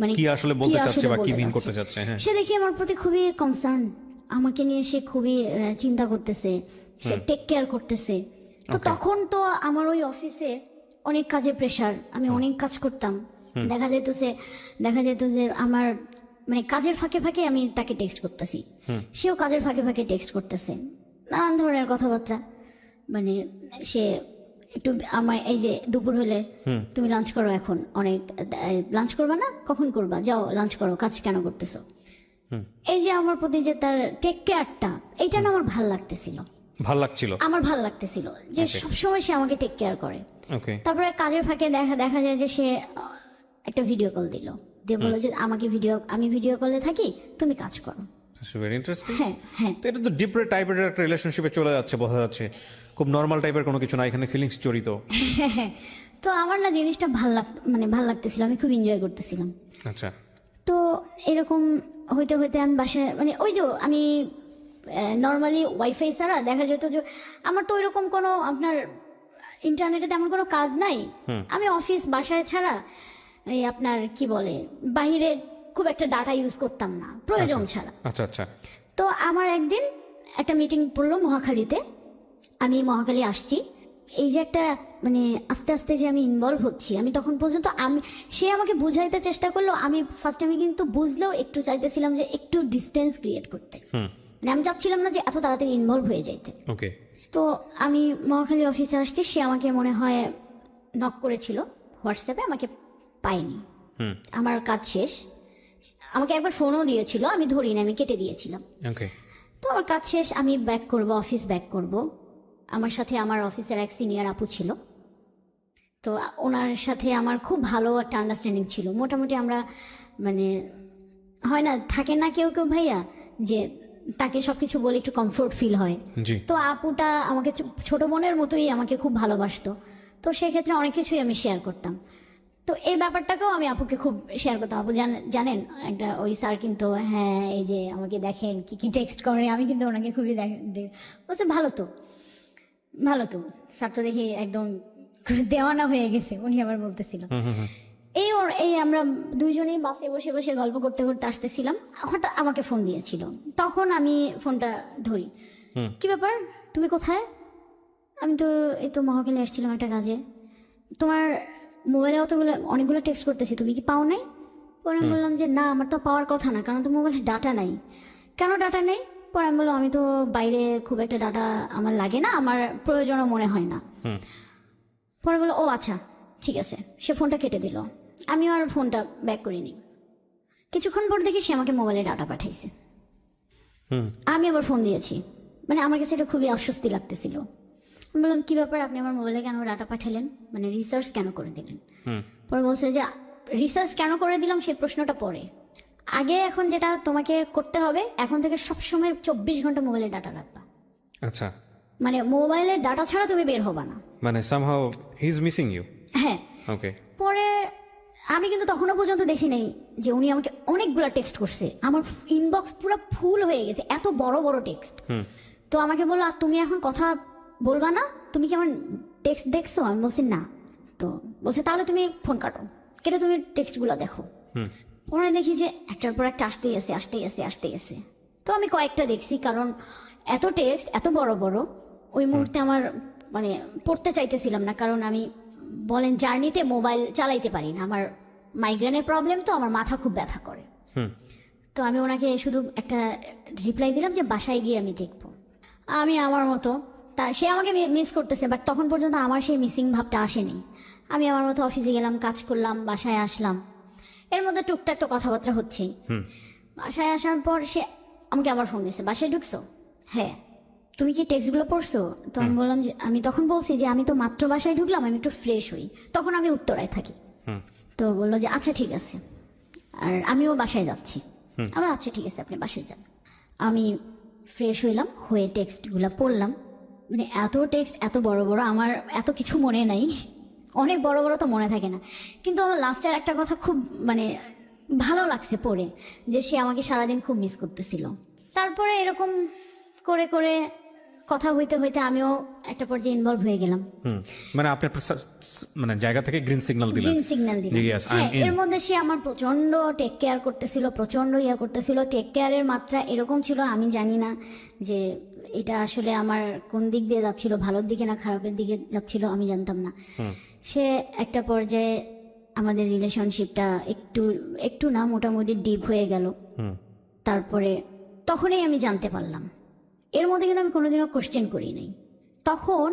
মানে কি আসলে বলতে চাচ্ছে বা কি মিন করতে চাচ্ছে। হ্যাঁ, সে দেখি আমার প্রতি খুবই কনসার্ন, আমাকে নিয়ে সে খুবই চিন্তা করতেছে, সে টেক কেয়ার করতেছে। তো তখন তো আমার ওই অফিসে অনেক কাজের প্রেসার, আমি অনেক কাজ করতাম। দেখা যেত যে আমার মানে কাজের ফাঁকে ফাঁকে আমি তাকে টেক্সট করতেছি, সেও কাজের ফাঁকে ফাঁকে টেক্সট করতেছে, নানান ধরনের কথাবার্তা। মানে সে একটু আমার এই যে দুপুর হলে তুমি লাঞ্চ করো, এখন অনেক লাঞ্চ করবা না, কখন করবা, যাও লাঞ্চ করো, কাজ কেন করতেছো। এই যে আমার প্রতি যে তার টেক কেয়ারটা, এইটা না আমার ভাল লাগতেছিল, আমার ভাল লাগতেছিল যে সবসময় সে আমাকে টেক কেয়ার করে। তারপরে কাজের ফাঁকে দেখা যায় যে সে একটা ভিডিও কল দিল, দিয়ে বললো যে আমি ভিডিও কলে থাকি, তুমি কাজ করো। Very interesting. হ্যাঁ, তো এটা তো ডিপ টাইপের একটা রিলেশনশিপে চলে যাচ্ছে, বোঝা যাচ্ছে খুব নর্মাল টাইপের কোনো কিছু না, এখানে ফিলিংস জড়িত। হ্যাঁ। তো আমার না জিনিসটা ভাল লাগতেছিল, আমি খুব এনজয় করতেছিলাম। আচ্ছা। তো এরকম হইতে হইতে আমি বাসায় মানে ওই যে আমি নর্মালি ওয়াইফাই ছাড়া দেখা যেত যে আমার তো ওইরকম কোনো আপনার ইন্টারনেটে তেমন কোনো কাজ নাই। আমি অফিস বাসায় ছাড়া এই আপনার কি বলে বাহিরে খুব একটা ডাটা ইউজ করতাম না প্রয়োজন ছাড়া। আচ্ছা। তো আমার একদিন একটা মিটিং পড়লো মহাখালীতে, আমি মহাখালী আসছি। এই যে একটা মানে আস্তে আস্তে যে আমি ইনভলভ হচ্ছি, আমি তখন পর্যন্ত সে আমাকে বুঝাইতে চেষ্টা করলো, আমি ফার্স্ট টাইমে কিন্তু বুঝলেও একটু চাইতেছিলাম যে একটু ডিস্টেন্স ক্রিয়েট করতে, মানে আমি চাচ্ছিলাম না যে এত তাড়াতাড়ি ইনভলভ হয়ে যাইতে। তো আমি মহাখালী অফিসে আসছি, সে আমাকে মনে হয় নক করেছিল হোয়াটসঅ্যাপে, আমাকে পাইনি, আমার কাজ শেষ। আমাকে একবার ফোনও দিয়েছিল, আমি ধরিনি, আমি কেটে দিয়েছিলাম। তো আমার কাজ শেষ, আমি অফিস ব্যাক করব। আমার সাথে আমার অফিসের এক সিনিয়র আপু ছিল, তো ওনার সাথে আমার খুব ভালো একটা আন্ডারস্ট্যান্ডিং ছিল। মোটামুটি আমরা মানে হয় না, থাকে না কেউ ভাইয়া যে তাকে সবকিছু বলে একটু কমফোর্ট ফিল হয়। তো আপুটা আমাকে ছোট বোনের মতোই আমাকে খুব ভালোবাসতো, তো সেক্ষেত্রে অনেক কিছুই আমি শেয়ার করতাম। তো এই ব্যাপারটাকেও আমি আপুকে খুব শেয়ার করতাম। আপু জানেন একটা ওই স্যার কিন্তু, হ্যাঁ এই যে আমাকে দেখেন কি কি টেক্সট করে, আমি কিন্তু ওনাকে খুবই বলছে ভালো তো ভালো তো, স্যার তো দেখি একদম দেওয়ানা হয়ে গেছে, উনি আবার বলতেছিল। এই আমরা দুইজনেই বাসে বসে বসে গল্প করতে করতে আসতেছিলাম, হঠাৎ আমাকে ফোন দিয়েছিল। তখন আমি ফোনটা ধরি, কি ব্যাপার তুমি কোথায়? আমি তো এই তো মহাখালী আসছিলাম একটা কাজে, তোমার মোবাইলে অনেকগুলো টেক্সট করতেছি, তুমি কি পাও নাই? পরে আমি বললাম যে না, আমার তো পাওয়ার কথা না, কারণ তো মোবাইলে ডাটা নাই। কেন ডাটা নেই? পরে আমি বললাম আমি তো বাইরে খুব একটা ডাটা আমার লাগে না, আমার প্রয়োজনও মনে হয় না। পরে বললো ও আচ্ছা ঠিক আছে, সে ফোনটা কেটে দিল। আমি আর ফোনটা ব্যাক করিনি। কিছুক্ষণ পর দেখি সে আমাকে মোবাইলে ডাটা পাঠাইছে। আমি আবার ফোন দিয়েছি, মানে আমার কাছে এটা খুবই অস্বস্তি লাগতেছিল। আমি বললাম কি ব্যাপার, আপনি আমার মোবাইলে কেন ডাটা পাঠালেন, মানে রিসার্চ কেন করে দিলেন? পরে বলছে যে রিসার্চ কেন করে দিলাম সেই প্রশ্নটা পরে, আগে এখন যেটা তোমাকে করতে হবে, এখন থেকে সবসময় 24 ঘন্টা মোবাইলে ডাটা রাখবা। আচ্ছা, মানে মোবাইলের ডাটা ছাড়া তুমি বের হবা না, মানে somehow he is missing you. হ্যাঁ। ওকে। পরে আমি কিন্তু তখনও পর্যন্ত দেখি নাই যে উনি আমাকে অনেকগুলো টেক্সট করছে, আমার ইনবক্স পুরো ফুল হয়ে গেছে, এত বড় বড় টেক্সট। তো আমাকে বললো আর তুমি এখন কথা বলবা না, তুমি কি আমার টেক্সট দেখছো? আমি বলছি না। তো বলছে তাহলে তুমি ফোন কাটো, কেটে তুমি টেক্সটগুলো দেখো। পরে দেখি যে একটার পর একটা আসতে গেছে। তো আমি কয়েকটা দেখছি, কারণ এত টেক্সট এত বড় বড় ওই মুহূর্তে আমার মানে পড়তে চাইতেছিলাম না, কারণ আমি বলেন জার্নিতে মোবাইল চালাইতে পারি না, আমার মাইগ্রেনের প্রবলেম, তো আমার মাথা খুব ব্যথা করে। তো আমি ওনাকে শুধু একটা রিপ্লাই দিলাম যে বাসায় গিয়ে আমি দেখবো। আমি আমার মতো, তা সে আমাকে মিস করতেছে, বাট তখন পর্যন্ত আমার সেই মিসিং ভাবটা আসেনি। আমি আমার মতো অফিসে গেলাম, কাজ করলাম, বাসায় আসলাম, এর মধ্যে টুকটাক তো কথাবার্তা হচ্ছেই। বাসায় আসার পর সে আমাকে আবার ফোন দিয়েছে, বাসায় ঢুকছো? হ্যাঁ। তুমি কি টেক্সটগুলো পড়ছো? তো আমি বললাম যে আমি তখন বলছি যে আমি তো মাত্র বাসায় ঢুকলাম, আমি একটু ফ্রেশ হই, তখন আমি উত্তরায় থাকি। তো বললো যে আচ্ছা ঠিক আছে, আর আমিও বাসায় যাচ্ছি। আমার আচ্ছা ঠিক আছে, আপনি বাসায় যান। আমি ফ্রেশ হইলাম, হয়ে টেক্সটগুলো পড়লাম, মানে এত টেক্সট এত বড় বড়, আমার এত কিছু মনে নাই, অনেক বড় বড় তো মনে থাকে না, কিন্তু আমার লাস্টের একটা কথা খুব মানে ভালো লাগছে পড়ে, যে সে আমাকে সারাদিন খুব মিস করতেছিল। তারপরে এরকম করে করে কথা হইতে হইতে আমিও একটা পর্যায়ে ইনভলভ হয়ে গেলাম। মানে আপনি মানে জায়গা থেকে গ্রিন সিগন্যাল দিলেন। গ্রিন সিগন্যাল দিলাম। হ্যাঁ, এর মধ্যে সে আমার প্রচন্ড টেক কেয়ার করতেছিল, প্রচন্ড ইয়া করতেছিল। টেক কেয়ারের মাত্রা এরকম ছিল, আমি জানি না যে এটা আসলে আমার কোন দিক দিয়ে যাচ্ছিল, ভালোর দিকে না খারাপের দিকে যাচ্ছিল, আমি জানতাম না। সে একটা পর্যায়ে আমাদের রিলেশনশিপটা একটু না মোটামুটি ডিপ হয়ে গেল। তারপরে তখনই আমি জানতে পারলাম, এর মধ্যে কিন্তু আমি কোনোদিনও কোশ্চেন করি নাই। তখন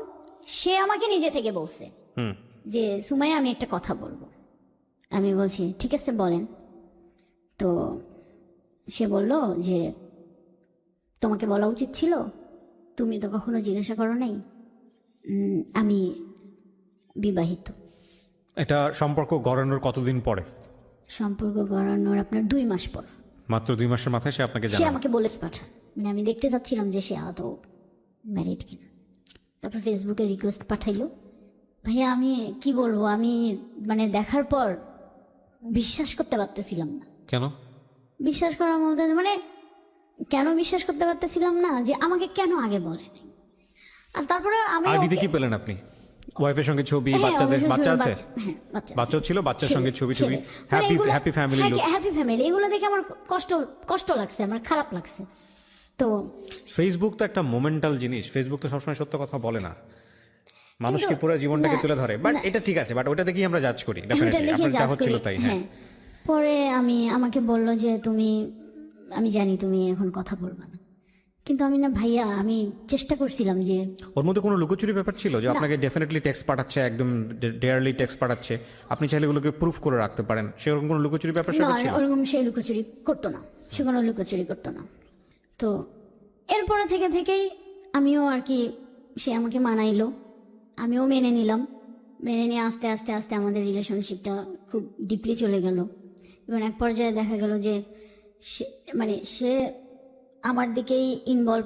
সে আমাকে নিজে থেকে বলছে যে সুমাইয়া আমি একটা কথা বলবো। আমি বলছি ঠিক আছে বলেন। তো সে বলল যে তোমাকে বলা উচিত ছিল, তুমি তো কখনো জিজ্ঞাসা করো নাই আমি বিবাহিত। এটা সম্পর্ক গড়ানোর কতদিন পরে? সম্পর্ক গড়ানোর আপনার 2 মাস পর। মাত্র 2 মাসের মাথায় সে আপনাকে সে জানালো? আমাকে বলেছে পাঠা, মানে আমি দেখতে চাচ্ছিলাম যে সে আদৌ ম্যারিড কিনা। তারপর ফেসবুকে রিকোয়েস্ট পাঠাইলো। ভাইয়া আমি কি বলবো, আমি মানে দেখার পর বিশ্বাস করতে পারতেছিলাম না। কেন বিশ্বাস করা বলতে মানে কেন বিশ্বাস করতে পারতেছিলাম না যে আমাকে কেন আগে বলেনি। আর তারপরে আমি আইডিতে কি পেলেন আপনি? ওয়াইফের সঙ্গে ছবি, বাচ্চাদের, বাচ্চা আছে? হ্যাঁ, বাচ্চা বাচ্চাও ছিল, বাচ্চার সঙ্গে ছবি, happy family look. Happy family, এগুলো দেখে আমার কষ্ট লাগছে, আমার খারাপ লাগছে। তো ফেসবুক তো একটা মোমেন্টাল জিনিস, ফেসবুক তো সবসময় সত্য কথা বলে না, মানুষকে পুরো জীবনটাকে তুলে ধরে। বাট এটা ঠিক আছে, বাট ওটা দেখি আমরা জাজ করি ডেফিনেটলি, আপনার যা হচ্ছিল তাই। হ্যাঁ। পরে আমাকে বললো যে আমি জানি তুমি এখন কথা বলবা না, কিন্তু আমি না ভাইয়া, আমি চেষ্টা করছিলাম যে। ওর মধ্যে কোনো লুকোচুরি ব্যাপার ছিল যে আপনাকে ডেফিনেটলি টেক্সট পাঠাচ্ছে, একদম ডেয়ারলি টেক্সট পাঠাচ্ছে, আপনি চাইলে এগুলোকে প্রুফ করে রাখতে পারেন, সেরকম কোনো লুকোচুরি ব্যাপার ছিল? ওরকম সে লুকোচুরি করতো না, সে কোনো লুকোচুরি করতো না। তো এরপরে থেকেই আমিও আর কি, সে আমাকে মানাইলো, আমিও মেনে নিলাম। মেনে নিয়ে আস্তে আস্তে আস্তে আমাদের রিলেশনশিপটা খুব ডিপলি চলে গেল। এবং এক পর্যায়ে দেখা গেল যে সে আমার দিকেই ইনভলভ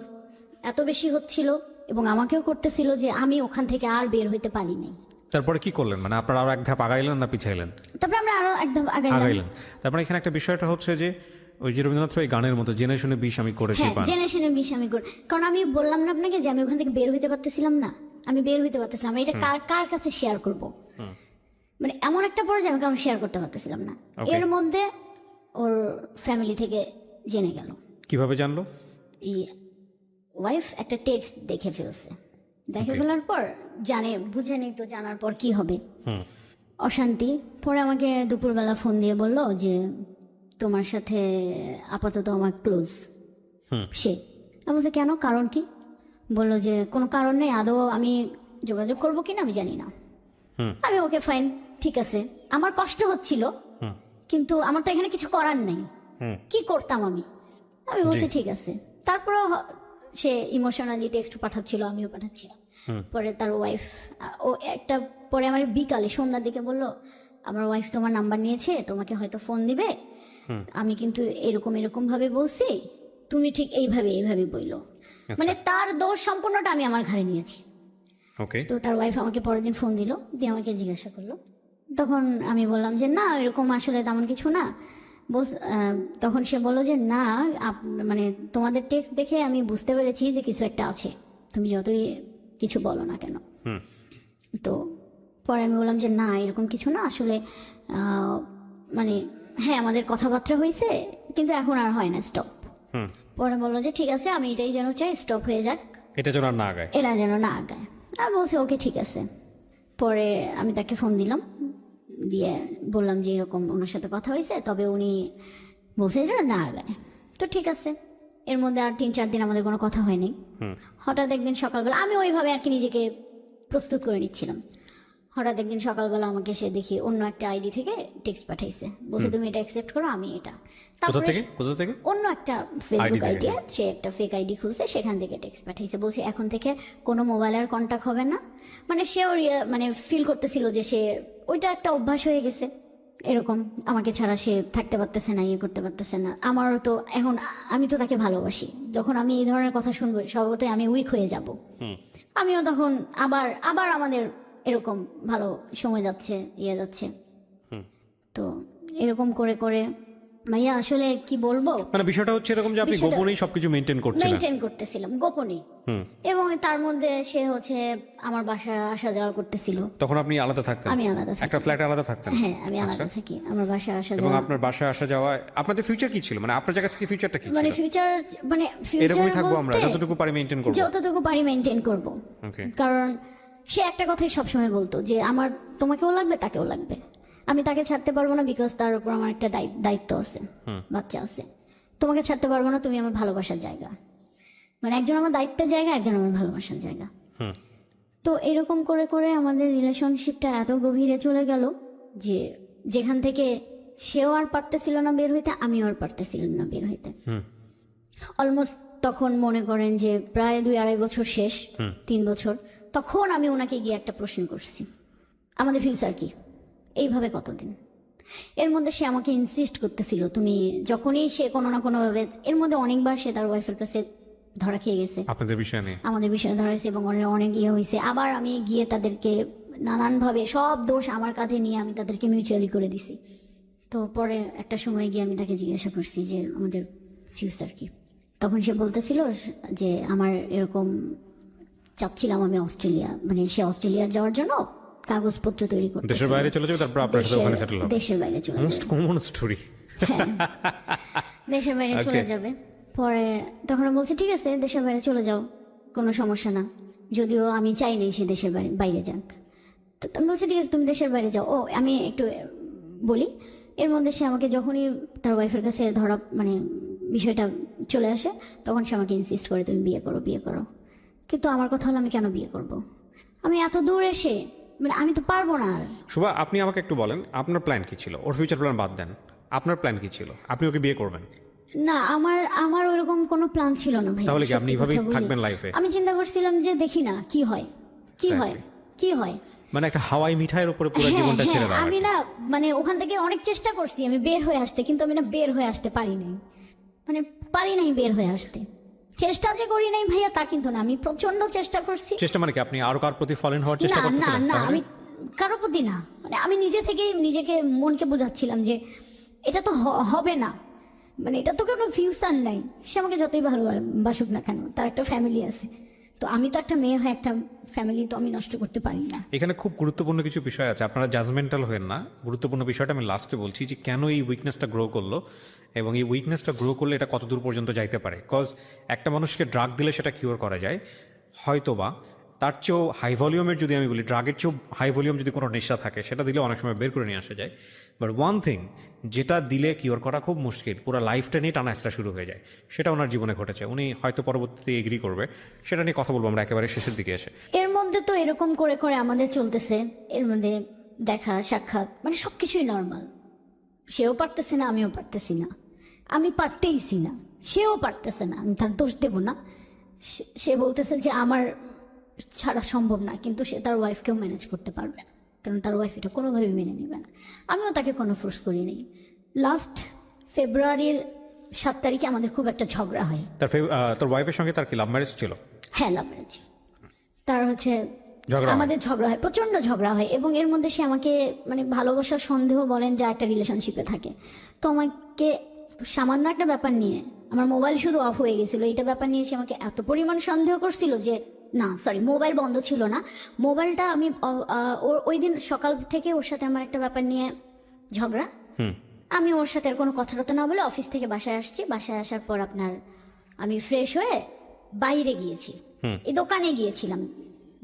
এত বেশি হচ্ছিল এবং আমাকেও করতেছিল যে আমি ওখান থেকে আর বের হইতে পারিনি। তারপরে কি করলেন, মানে আপনারা আরো এক ধাপ আগাইলেন না পিছাইলেন? তারপরে আমরা আরো একদম আগাইলাম। আগাইলেন। তারপরে এখানে একটা বিষয়টা হচ্ছে যে ওই যে রবীন্দ্রনাথ ওই গানের মতো জেনে শুনে বিষ আমি করেছি হ্যাঁ, পান। জেনে শুনে বিষ আমি করি, কারণ আমি বললাম না আপনাকে যে আমি ওখান থেকে বের হইতে পারতেছিলাম না, আমি বের হইতে পারতেছিলাম না, এটা কার কাছে শেয়ার করব, মানে এমন একটা পর্যায়ে আমি কারণ শেয়ার করতে পারতেছিলাম না। Okay. এর মধ্যে ওর ফ্যামিলি থেকে জেনে গেল। কিভাবে জানলো? এই ওয়াইফ একটা টেক্সট দেখে ফেলছে, দেখে ফেলার পর বুঝে নেই তো, জানার পর কি হবে, অশান্তি। পরে আমাকে দুপুরবেলা ফোন দিয়ে বলল যে তোমার সাথে আপাতত আমার ক্লোজ সে। আমি বলছি কেন, কারণ কি? বললো যে কোনো কারণ নেই, আদৌ আমি যোগাযোগ করবো কিনা আমি জানি না। আমি ওকে ফাইন, ঠিক আছে। আমার কষ্ট হচ্ছিল, কিন্তু আমার তো এখানে কিছু করার নেই, কি করতাম আমি বলছি ঠিক আছে। তারপরে সে ইমোশনালি টেক্সট পাঠাচ্ছিল, আমিও পাঠাচ্ছিলাম। পরে তার ওয়াইফ ও একটা পরে আমার বিকালে সন্ধ্যার দিকে বললো আমার ওয়াইফ তোমার নাম্বার নিয়েছে, তোমাকে হয়তো ফোন দিবে, আমি কিন্তু এরকম এরকম ভাবে বলছি, তুমি ঠিক এইভাবে বইলো। মানে তার দোষ সম্পূর্ণটা আমি আমার ঘাড়ে নিয়েছি। তো তার ওয়াইফ আমাকে পরের দিন ফোন দিল, দিয়ে আমাকে জিজ্ঞাসা করলো। তখন আমি বললাম যে না, এরকম আসলে তেমন কিছু না। তখন সে বললো যে না, মানে তোমাদের টেক্সট দেখে আমি বুঝতে পেরেছি যে কিছু একটা আছে, তুমি যতই কিছু বলো না কেন। তো পরে আমি বললাম যে না, এরকম কিছু না আসলে, মানে হ্যাঁ আমাদের কথাবার্তা হয়েছে, কিন্তু এখন আর হয় না, স্টপ। পরে বললো যে ঠিক আছে, আমি এটাই যেন চাই স্টপ হয়ে যাক, এটা যেন না আগায়, এরা যেন না আগায়। আর বলছে ওকে ঠিক আছে। পরে আমি তাকে ফোন দিলাম, দিয়ে বললাম যে এরকম ওনার সাথে কথা হয়েছে, তবে উনি বলছে যে না আগায়। তো ঠিক আছে। এর মধ্যে আর 3-4 দিন আমাদের কোনো কথা হয়নি। হঠাৎ একদিন সকালবেলা আমি ওইভাবে আর কি নিজেকে প্রস্তুত করে নিচ্ছিলাম। হঠাৎ একদিন সকালবেলা আমাকে সে দেখি অন্য একটা আইডি থেকে টেক্সট পাঠাইছে, বলছে তুমি এটা অ্যাকসেপ্ট করো, আমি এটা। তারপরে অন্য একটা ফেসবুক আইডি, সে একটা ফেক আইডি খুলছে, সেখান থেকে টেক্সট পাঠাইছে, বলছে এখন থেকে কোনো মোবাইলের কন্ট্যাক্ট হবে না। মানে সেও মানে ফিল করতেছিল যে সে ওইটা একটা অভ্যাস হয়ে গেছে, এরকম আমাকে ছাড়া সে থাকতে পারতেছে না, ইয়ে করতে পারতেছে না। আমারও তো এখন, আমি তো তাকে ভালোবাসি, যখন আমি এই ধরনের কথা শুনবো স্বভাবতই আমি উইক হয়ে যাব। আমিও তখন আবার আমাদের এরকম ভালো সময় যাচ্ছে, যাচ্ছে। তো এরকম করে করে ভাইয়া আসলে কি বলবো, মানে বিষয়টা হচ্ছে এরকম যে আপনি গোপনেই সবকিছু মেইনটেইন করতেছিলাম গোপনেই, এবং তার মধ্যে সে হচ্ছে আমার বাসায় আসা যাওয়া করতেছিল। তখন আপনি আলাদা থাকতেন? আমি আলাদা, একটা ফ্ল্যাটে আলাদা থাকতেন? হ্যাঁ, আমি আলাদা থাকি, আমার বাসায় আসা যাওয়া। এবং আপনার বাসায় আসা যাওয়া, আপনাদের ফিউচার কি ছিল, মানে আপনার জায়গা থেকে ফিউচারটা কি ছিল? মানে ফিউচার এরকমই থাকবো আমরা, যতটুকু পারি মেইনটেইন করব। কারণ সে একটা কথাই সবসময় বলতো যে আমার তোমাকেও লাগবে, তাকেও লাগবে, আমি তাকে ছাড়তে পারবো না, বিকজ তার উপর আমার একটা দায়িত্ব আছে, বাচ্চা আছে। তোমাকে ছাড়তে পারবো না, তুমি আমার ভালোবাসার জায়গা, মানে একজন আমার দায়িত্বের জায়গা, একজন আমার ভালোবাসার জায়গা। তো এরকম করে করে আমাদের রিলেশনশিপটা এত গভীরে চলে গেল যে যেখান থেকে সেও আর পারতেছিল না বের হইতে, আমিও আর পারতেছিলাম না বের হইতে। অলমোস্ট তখন মনে করেন যে প্রায় 2-2.5 বছর শেষ, 3 বছর। তখন আমি ওনাকে গিয়ে একটা প্রশ্ন করছি, আমাদের ফিউচার কি, এইভাবে কতদিন। এর মধ্যে সে আমাকে ইনসিস্ট করতেছিল, তুমি যখনই সে কোনো না কোনো ভাবে, এর মধ্যে অনেকবার সে তার ওয়াইফের কাছে ধরা খেয়ে গেছে আমাদের বিষয়ে ধরা হয়েছে, এবং অনেক ইয়ে হয়েছে। আবার আমি গিয়ে তাদেরকে নানান ভাবে সব দোষ আমার কাঁধে নিয়ে আমি তাদেরকে মিউচুয়ালি করে দিছি। তো পরে একটা সময় গিয়ে আমি তাকে জিজ্ঞাসা করছি যে আমাদের ফিউচার কি। তখন সে বলতেছিল যে আমার এরকম চাচ্ছিলাম আমি অস্ট্রেলিয়া, মানে সে অস্ট্রেলিয়া যাওয়ার জন্য কাগজপত্র তৈরি করতে, দেশের বাইরে চলে যাবে, তারপর আপনার সাথে ওখানে সেটেল হবে। দেশের বাইরে চলে যাবে, মোস্ট কমন স্টোরি। দেশের বাইরে চলে যাবে। পরে তখন বলছে ঠিক আছে দেশের বাইরে চলে যাও, কোনো সমস্যা না, যদিও আমি চাই নাই সে দেশের বাইরে যাক। তো আমি বলছি ঠিক আছে তুমি দেশের বাইরে যাও। ও আমি একটু বলি, এর মধ্যে সে আমাকে যখনই তার ওয়াইফের কাছে ধরা, মানে বিষয়টা চলে আসে, তখন সে আমাকে ইনসিস্ট করে তুমি বিয়ে করো, বিয়ে করো। কিন্তু আমার কথা হলো আমি কেন বিয়ে করব, আমি এত দূর এসে, মানে আমি তো পারবো না আর। শুভা, আপনি আমাকে একটু বলেন আপনার প্ল্যান কি ছিল? ওর ফিউচার প্ল্যান বাদ দেন, আপনার প্ল্যান কি ছিল? আপনি ওকে বিয়ে করবেন? না, আমার ওরকম কোনো প্ল্যান ছিল না ভাই। তাহলে কি আপনি এইভাবেই থাকবেন লাইফে? আমি চিন্তা করছিলাম যে দেখি না কি হয়, কি হয়, মানে একটা হাওয়াই মিঠাইয়ের উপরে পুরো জীবনটা ছেড়ে দাও। আমি না, মানে ওখান থেকে অনেক চেষ্টা করছি আমি বের হয়ে আসতে, কিন্তু আমি না বের হয়ে আসতে পারি নাই, মানে পারি নাই বের হয়ে আসতে। চেষ্টা যে করি নাই ভাইয়া তা কিন্তু না, আমি প্রচন্ড চেষ্টা করছি। চেষ্টা মানে কি আপনি আরো কার প্রতি ফলেন হওয়ার চেষ্টা করতেছিলেন? না, আমি কারো প্রতি না, মানে আমি নিজে থেকেই নিজেকে মনকে বোঝাচ্ছিলাম যে এটা তো হবে না, মানে এটা তো কোনো ফিউচার নাই। সে আমাকে যতই ভালোবাসুক না কেন, তার একটা ফ্যামিলি আছে, তো আমি তো একটা মেয়ে হয়ে একটা ফ্যামিলি তো আমি নষ্ট করতে পারি না। এখানে খুব গুরুত্বপূর্ণ কিছু বিষয় আছে, আপনারা জাজমেন্টাল হবেন না। গুরুত্বপূর্ণ বিষয়টা আমি লাস্টে বলছি যে কেন এই উইকনেসটা গ্রো করলো এবং এই উইকনেসটা গ্রো করলে এটা কতদূর পর্যন্ত যাইতে পারে। কজ একটা মানুষকে ড্রাগ দিলে সেটা কিওর করা যায় হয়তোবা, তার চেয়েও হাই ভলিউমের যদি আমি বলি, ড্রাগের চেয়েও হাই ভলিউম যদি কোনো নেশা থাকে সেটা দিলে অনেক সময় বের করে নিয়ে আসা যায়। বাট ওয়ান থিং যেটা দিলে কিওর করা খুব মুশকিল, পুরো লাইফটা নিয়ে টানা শুরু হয়ে যায়, সেটা ওনার জীবনে ঘটেছে। উনি হয়তো পরবর্তীতে এগ্রি করবে, সেটা নিয়ে কথা বলবো আমরা একেবারে শেষের দিকে এসে। এর মধ্যে তো এরকম করে করে আমাদের চলতেছে, এর মধ্যে দেখা সাক্ষাৎ মানে সবকিছুই নর্মাল। সেও পারতেছে না, আমিও পারতেছি না, আমি পারতেইছি না, সেও পারতেছে না, আমি তার দোষ দেব না। সে বলতেছে যে আমার ছাড়া সম্ভব না, কিন্তু সে তার ওয়াইফকেও ম্যানেজ করতে পারবে না, কারণ তার ওয়াইফ এটা কোনোভাবে মেনে নেবে না। আমিও তাকে কোনো ফোর্স করি নাই। লাস্ট ফেব্রুয়ারির 7 তারিখে আমাদের খুব একটা ঝগড়া হয়। তোর ওয়াইফের সঙ্গে তার কি লাভ ম্যারেজ ছিল? হ্যাঁ, লাভ ম্যারেজ। তার আমাদের ঝগড়া হয়, প্রচন্ড ঝগড়া হয়, এবং এর মধ্যে সে আমাকে মানে ভালোবাসার সন্দেহ বলেন যা একটা রিলেশনশিপে থাকে। তো আমাকে সামান্য একটা ব্যাপার নিয়ে, আমার মোবাইল শুধু অফ হয়ে গেছিল, এটা ব্যাপার নিয়ে সে আমাকে এত পরিমাণ সন্দেহ করছিল যে, না সরি, মোবাইল বন্ধ ছিল না, মোবাইলটা আমি ওই দিন সকাল থেকে ওর সাথে আমার একটা ব্যাপার নিয়ে ঝগড়া। আমি ওর সাথে আর কোনো কথা না বলে অফিস থেকে বাসায় আসছি। বাসায় আসার পর আমি ফ্রেশ হয়ে বাইরে গিয়েছি, এই দোকানে গিয়েছিলাম,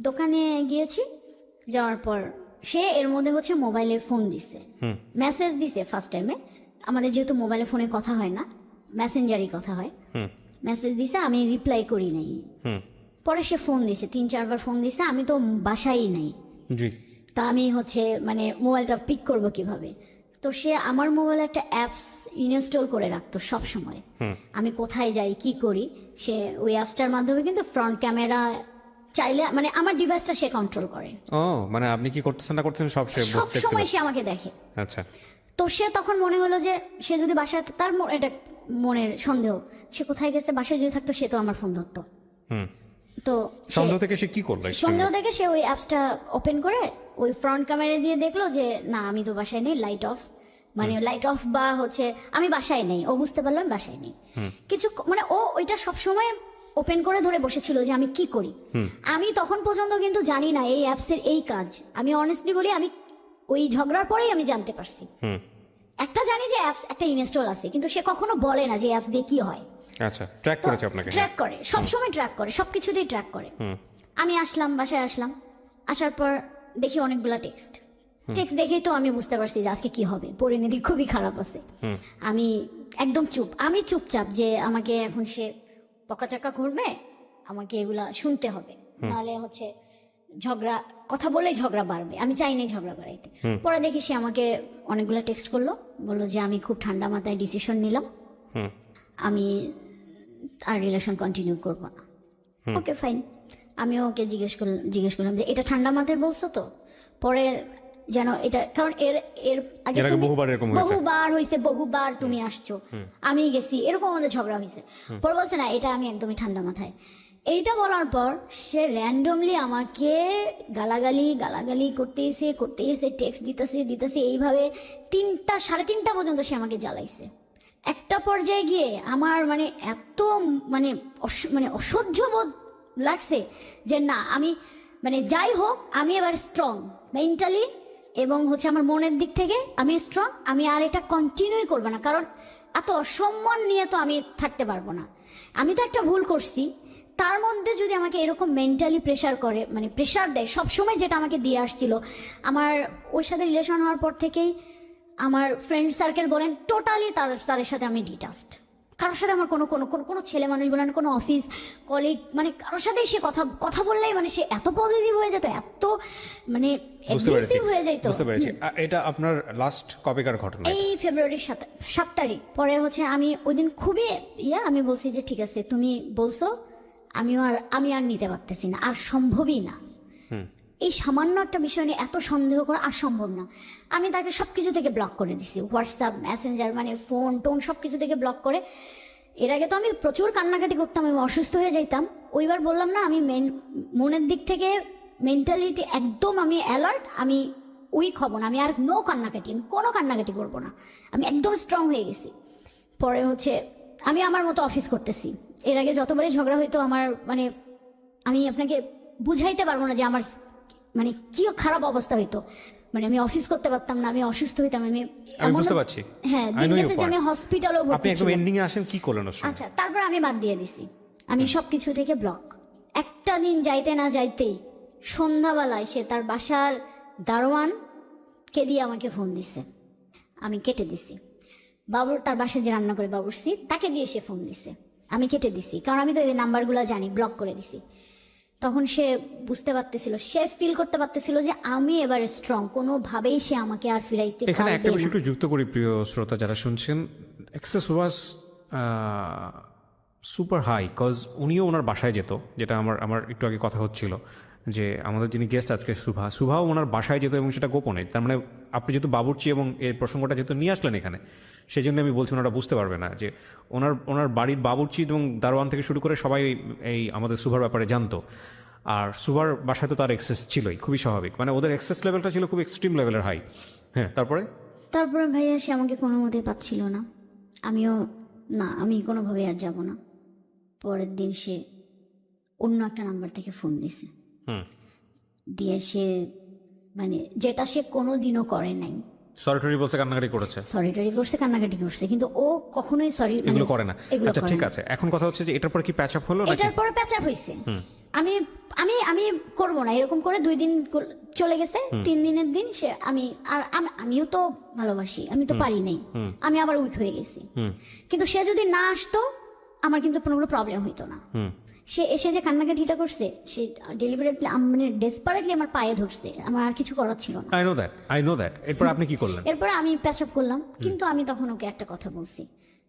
দোকানে গিয়েছি। যাওয়ার পর সে এর মধ্যে মোবাইলে ফোন দিছে, মেসেজ দিছে। ফার্স্ট টাইমে আমাদের যেহেতু মোবাইলে ফোনে কথা হয় না, মেসেঞ্জারই কথা হয়, মেসেজ দিছে, আমি রিপ্লাই করি নাই। পরে সে ফোন দিছে, 3-4 বার ফোন দিছে, আমি তো বাসায় নাই। তা আমি মানে মোবাইলটা পিক করব কিভাবে? তো সে আমার মোবাইলে একটা অ্যাপস ইনস্টল করে রাখতো সব সময়, আমি কোথায় যাই কি করি সে ওই অ্যাপসটার মাধ্যমে কিন্তু ফ্রন্ট ক্যামেরা চাইলে মানে আমার ডিভাইসটা সে কন্ট্রোল করে। ও মানে আপনি কি করতেছেন না করতেছেন সব সময় সে আমাকে দেখে। আচ্ছা। তো সে তখন মনে হলো যে সে যদি বাসায়, তার এটা মনের সন্দেহ, সে কোথায় গেছে, বাসায় যদি থাকতো সে তো আমার ফোন ধরতো। তো সন্দেহ থেকে সে কি করলো? সন্দেহ থেকে সে ওই অ্যাপসটা ওপেন করে ওই ফ্রন্ট ক্যামেরা দিয়ে দেখলো যে না আমি তো বাসায় নেই, লাইট অফ, মানে লাইট অফ বা আমি বাসায় নেই। ও বুঝতে পারলো আমি বাসায় নেই। কিছু মানে ও ওইটা সবসময় ওপেন করে ধরে বসেছিল যে আমি কি করি। আমি তখন পর্যন্ত কিন্তু জানি না এই অ্যাপসের এই কাজ। আমি অনেস্টলি বলি, আমি ওই ঝগড়ার পরেই আমি জানতে পারছি। একটা জানি যে অ্যাপস একটা ইনস্টল আছে, কিন্তু সে কখনো বলে না যে অ্যাপস দিয়ে কি হয়। আচ্ছা, ট্র্যাক করেছে আপনাকে? ট্র্যাক করে, সবসময় ট্র্যাক করে, সবকিছুতেই ট্র্যাক করে। আমি আসলাম, বাসায় আসলাম, আসার পর দেখি অনেকগুলা টেক্সট দেখেই তো আমি বুঝতে পারছি যে আজকে কি হবে, পরিণতি খুবই খারাপ আছে। আমি একদম আমি চুপচাপ, যে আমাকে এখন সে পকাচাকা করবে, আমাকে এগুলা শুনতে হবে, নাহলে ঝগড়া, কথা বলেই ঝগড়া বাড়বে, আমি চাই নাই ঝগড়া বাড়াইতে। পরে দেখি সে আমাকে অনেকগুলা টেক্সট করলো, বললো যে আমি খুব ঠান্ডা মাথায় ডিসিশন নিলাম, আমি আর রিলেশন কন্টিনিউ করবো না। Okay fine. আমিও ওকে জিজ্ঞেস করলাম যে এটা ঠান্ডা মাথায় বলছো তো? পরে যেন এটা, কারণ এর আগে বহুবার তুমি আসছো, আমি গেছি, এরকম আমাদের ঝগড়া হয়েছে। পরে বলছে না, এটা আমি একদমই ঠান্ডা মাথায়। এইটা বলার পর সে র্যান্ডমলি আমাকে গালাগালি করতেছে, টেক্সট দিতেছে, এইভাবে 3টা 3:30 পর্যন্ত সে আমাকে জ্বালাইছে। একটা পর্যায়ে গিয়ে আমার মানে এত মানে অসহ্য বোধ লাগছে যে না, আমি মানে যাই হোক, আমি এবার স্ট্রং মেন্টালি এবং আমার মনের দিক থেকে আমি স্ট্রং, আমি আর এটা কন্টিনিউ করবো না, কারণ এত অসম্মান নিয়ে তো আমি থাকতে পারবো না। আমি তো একটা ভুল করছি, তার মধ্যে যদি আমাকে এরকম মেন্টালি প্রেশার করে, মানে প্রেশার দেয় সবসময়, যেটা আমাকে দিয়ে আসছিল। আমার ওর সাথে রিলেশন হওয়ার পর থেকেই আমার ফ্রেন্ড সার্কেল বলেন টোটালি তাদের সাথে আমি ডিটাচড। কারোর সাথে আমার কোনো ছেলে মানুষ বলেন, কোনো অফিস কলিগ, মানে কারোর সাথেই সে কথা বললেই মানে সে এত পজিটিভ হয়ে যেত, এত মানে এগ্রেসিভ হয়ে যেত। এটা আপনার লাস্ট কবেকার ঘটনা? এই ফেব্রুয়ারির 7 তারিখ। পরে আমি ওই দিন খুবই আমি বলছি যে ঠিক আছে তুমি বলছো, আমি আর নিতে পারতেছি না, আর সম্ভবই না। এই সামান্য একটা বিষয় নিয়ে এত সন্দেহ করা আর সম্ভব না। আমি তাকে সবকিছু থেকে ব্লক করে দিছি, হোয়াটসঅ্যাপ, মেসেঞ্জার, মানে ফোন টোন সবকিছু থেকে ব্লক করে। এর আগে তো আমি প্রচুর কান্নাকাটি করতাম, আমি অসুস্থ হয়ে যাইতাম। ওইবার বললাম না, আমি মনের দিক থেকে মেন্টালিটি একদম আমি অ্যালার্ট, আমি উইক হব না, আমি আর নো কান্নাকাটি, আমি কোনো কান্নাকাটি করবো না, আমি একদম স্ট্রং হয়ে গেছি। পরে হচ্ছে আমি আমার মতো অফিস করতেছি। এর আগে যতবারই ঝগড়া হইতো আমার মানে আমি আপনাকে বুঝাইতে পারবো না যে আমার মানে কি খারাপ অবস্থা হইতো, মানে আমি অফিস করতে পারতাম না, আমি অসুস্থ হইতাম, আমি আমি বুঝতে পারছি। হ্যাঁ, দিন গেছে যে আমি হসপিটালেও আপনি ভর্তি একদম ছিলাম। এন্ডিং এ আসেন, কি করলেন ওর সঙ্গে? আচ্ছা, তারপর আমি বাদ দিয়ে দিছি, আমি সবকিছু থেকে ব্লক। একটা দিন যাইতে না যাইতেই সন্ধ্যাবেলায় সে তার বাসার দারোয়ান কে দিয়ে আমাকে ফোন দিছে, আমি কেটে দিছি। বাবুর তার বাসায় যে রান্না করে বাবুর্চি তাকে দিয়ে সে ফোন দিছে, আমি কেটে দিছি, কারণ আমি তো এই নাম্বারগুলো জানি, ব্লক করে দিছি। তখন সে বুঝতে পারতেছিল, সে ফিল করতে পারতেছিল যে আমি এবার স্ট্রং, কোনোভাবেই সে আমাকে আর ফিরাইতে এখানে একটা পারবে বিষয় না। একটু যুক্ত করি প্রিয় শ্রোতা যারা শুনছেন, excess was super high, cause উনিও ওনার বাসায় যেত, যেটা আমার একটু আগে কথা হচ্ছিল যে আমাদের যিনি গেস্ট আজকে সুভাও ওনার বাসায় যেত, এবং সেটা গোপনে। তার মানে আপনি যেহেতু বাবুর্চি এবং এই প্রসঙ্গটা যেহেতু নিয়ে আসলেন এখানে, সেই জন্য আমি বলছি ওনারা বুঝতে পারবে না যে ওনার বাড়ির বাবুর্চি এবং দারোয়ান থেকে শুরু করে সবাই এই আমাদের সুভার ব্যাপারে জানতো। আর সুভার বাসায় তো তার এক্সেস ছিলই, খুবই স্বাভাবিক, মানে ওদের এক্সেস লেভেলটা ছিল খুব এক্সট্রিম লেভেলের হাই। হ্যাঁ, তারপরে ভাইয়া সে আমাকে কোনো মতে পাচ্ছিল না, আমিও না, আমি কোনোভাবে আর যাব না। পরের দিন সে অন্য একটা নাম্বার থেকে ফোন দিছে, দিয়ে সে মানে যেটা সে কোনোদিনও করে নাই, সরি বলছে, কান্নাকাটি করেছে, সরি টরি করছে, কান্নাকাটি করছে, কিন্তু ও কখনোই সরি এগুলো করে না। আচ্ছা ঠিক আছে, এখন কথা হচ্ছে যে এটার পর কি প্যাচ আপ হলো নাকি? এটার পরে প্যাচ আপ হয়েছে। আমি আমি আমি করবো না এরকম করে 2 দিন চলে গেছে, 3 দিনের দিন সে আমিও তো ভালোবাসি, আমি তো পারি নাই, আমি আবার উইক হয়ে গেছি। কিন্তু সে যদি না আসতো আমার কিন্তু কোনো প্রবলেম হইতো না। সে এসে যে কান্নাকাটিটা করছে, সে ডেলিভারেটলি মানে ডেসপারেটলি আমার পায়ে ধরছে, আমার আর কিছু করার ছিল না। I know that. এরপর আপনি কি করলেন? এরপর আমি প্যাচ আপ করলাম, কিন্তু আমি তখন ওকে একটা কথা বলছি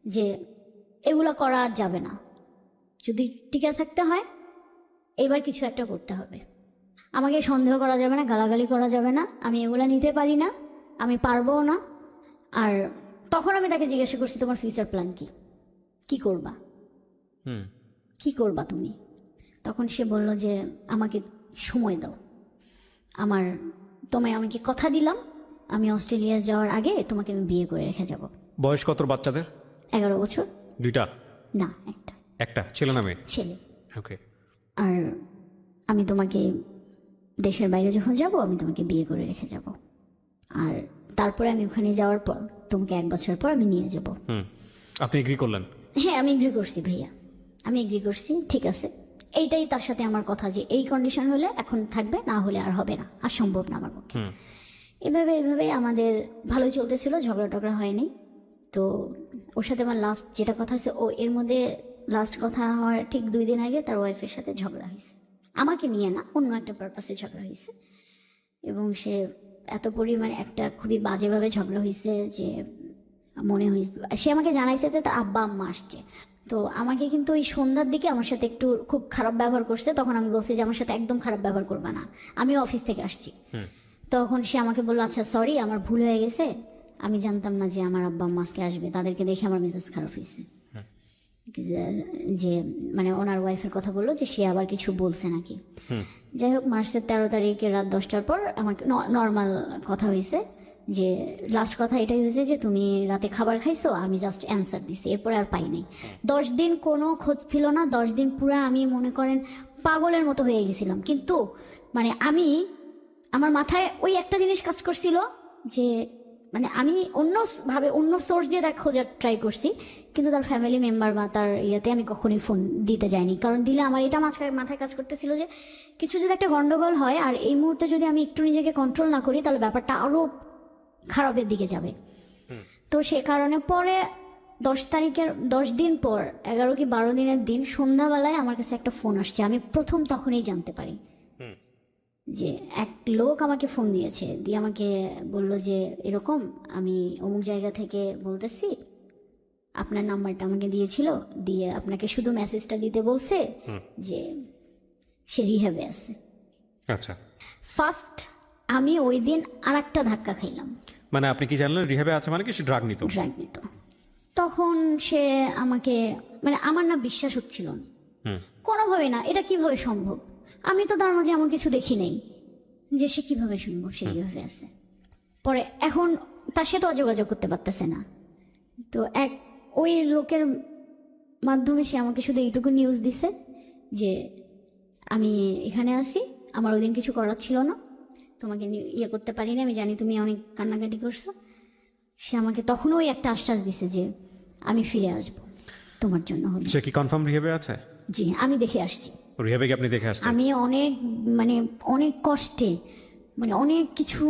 যে এগুলা করা আর যাবে না, যদি টিকে থাকতে হয় এবার কিছু একটা করতে হবে, আমাকে সন্দেহ করা যাবে না, গালাগালি করা যাবে না, আমি এগুলা নিতে পারি না, আমি পারবো না। আর তখন আমি তাকে জিজ্ঞাসা করছি তোমার ফিউচার প্ল্যান কি, কি করবা, কি করবা তুমি? তখন সে বলল যে আমাকে সময় দাও, তোমায় আমাকে কথা দিলাম আমি অস্ট্রেলিয়া যাওয়ার আগে তোমাকে আমি বিয়ে করে রেখে যাব। বয়স কত বাচ্চাদের? 11 বছর। দুইটা? না, একটা ছেলে না মেয়ে? ছেলে। ওকে। আর আমি তোমাকে দেশের বাইরে যখন যাব আমি তোমাকে বিয়ে করে রেখে যাব, আর তারপরে আমি ওখানে যাওয়ার পর তোমাকে 1 বছর পর আমি নিয়ে যাব। আপনি এগ্রি করলেন? হ্যাঁ, আমি এগ্রি করছি ভাইয়া, আমি এগ্রি করছি, ঠিক আছে। এইটাই তার সাথে আমার কথা যে এই কন্ডিশন হলে এখন থাকবে, না হলে আর হবে না, আর সম্ভব না আমার পক্ষে। এভাবে আমাদের ভালোই চলতেছিল, ঝগড়া টগড়া হয়নি। তো ওর সাথে আমার লাস্ট যেটা কথা হয়েছে, ও এর মধ্যে লাস্ট কথা হওয়ার ঠিক 2 দিন আগে তার ওয়াইফের সাথে ঝগড়া হয়েছে, আমাকে নিয়ে না, অন্য একটা পারপাসে ঝগড়া হয়েছে। এবং সে এত পরিমাণে একটা খুবই বাজেভাবে ঝগড়া হয়েছে যে মনে হয়েছে, সে আমাকে জানাইছে যে তার আব্বা আম্মা আসছে। তো আমাকে কিন্তু ওই সন্ধ্যার দিকে আমার সাথে একটু খুব খারাপ ব্যবহার করছে, তখন আমি বলছি যে আমার সাথে একদম খারাপ ব্যবহার করবে না, আমি অফিস থেকে আসছি। তখন সে আমাকে বললো আচ্ছা সরি, আমার ভুল হয়ে গেছে, আমি জানতাম না যে আমার আব্বা আম্মা আজকে আসবে, তাদেরকে দেখে আমার মেজাজ খারাপ হয়েছে। যে মানে ওনার ওয়াইফের কথা বললো যে সে আবার কিছু বলছে নাকি। যাই হোক, মার্চের 13 তারিখে রাত 10টার পর আমাকে নর্মাল কথা হয়েছে, যে লাস্ট কথা এটাই হয়েছে যে তুমি রাতে খাবার খাইছো, আমি জাস্ট অ্যান্সার দিছি, এরপরে আর পাই নাই। 10 দিন কোনো খোঁজ ছিল না, 10 দিন পুরো আমি মনে করেন পাগলের মতো হয়ে গেছিলাম। কিন্তু মানে আমার মাথায় ওই একটা জিনিস কাজ করছিল যে মানে আমি অন্য সোর্স দিয়ে তার খোঁজার ট্রাই করছি, কিন্তু তার ফ্যামিলি মেম্বার বা তার ইয়েতে আমি কখনোই ফোন দিতে যাইনি, কারণ দিলে আমার এটা মাথায় কাজ করতেছিল যে কিছু যদি একটা গন্ডগোল হয় আর এই মুহূর্তে যদি আমি একটু নিজেকে কন্ট্রোল না করি তাহলে ব্যাপারটা আরো খারাপের দিকে যাবে। তো সে কারণে পরে 10 তারিখের 10 দিন পর 11 কি 12 দিনের দিন সন্ধ্যাবেলায় আমার কাছে একটা ফোন আসছে, আমি প্রথম তখনই জানতে পারি যে এক লোক আমাকে ফোন দিয়েছে, দিয়ে আমাকে বলল যে এরকম আমি অমুক জায়গা থেকে বলতেছি, আপনার নাম্বারটা আমাকে দিয়েছিল, দিয়ে আপনাকে শুধু মেসেজটা দিতে বলছে যে সে রিহ্যাবে আছে। আচ্ছা, ফার্স্ট আমি ওই দিন আর একটা ধাক্কা খাইলাম। মানে আপনি কি জানলেন রিহ্যাবে আছে, মানে কি সে ড্রাগ নিত? তখন সে আমাকে মানে আমার না বিশ্বাস হচ্ছিল না কোনোভাবে, না এটা কিভাবে সম্ভব। আমি তো তার মাঝে এমন কিছু দেখি নাই যে সে কিভাবে শুনবো, সে কিভাবে আছে। পরে এখন তার সাথে যোগাযোগ করতে পারতেছে না, তো ওই লোকের মাধ্যমে সে আমাকে শুধু এইটুকু নিউজ দিছে যে আমি এখানে আছি, আমার ওই দিন কিছু করার ছিল না, তোমাকে ইয়ে করতে পারি না, আমি জানি তুমি অনেক কান্নাকাটি করছো। সে আমাকে তখন ওই একটা আশ্বাস দিছে যে আমি ফিরে আসবো তোমার জন্য হলো। সে কি কনফার্ম রিহেবে আছে? জি, আমি দেখে আসছি। রিহেবে কি আপনি দেখে আসছেন? আমি অনেক কষ্টে অনেক কিছু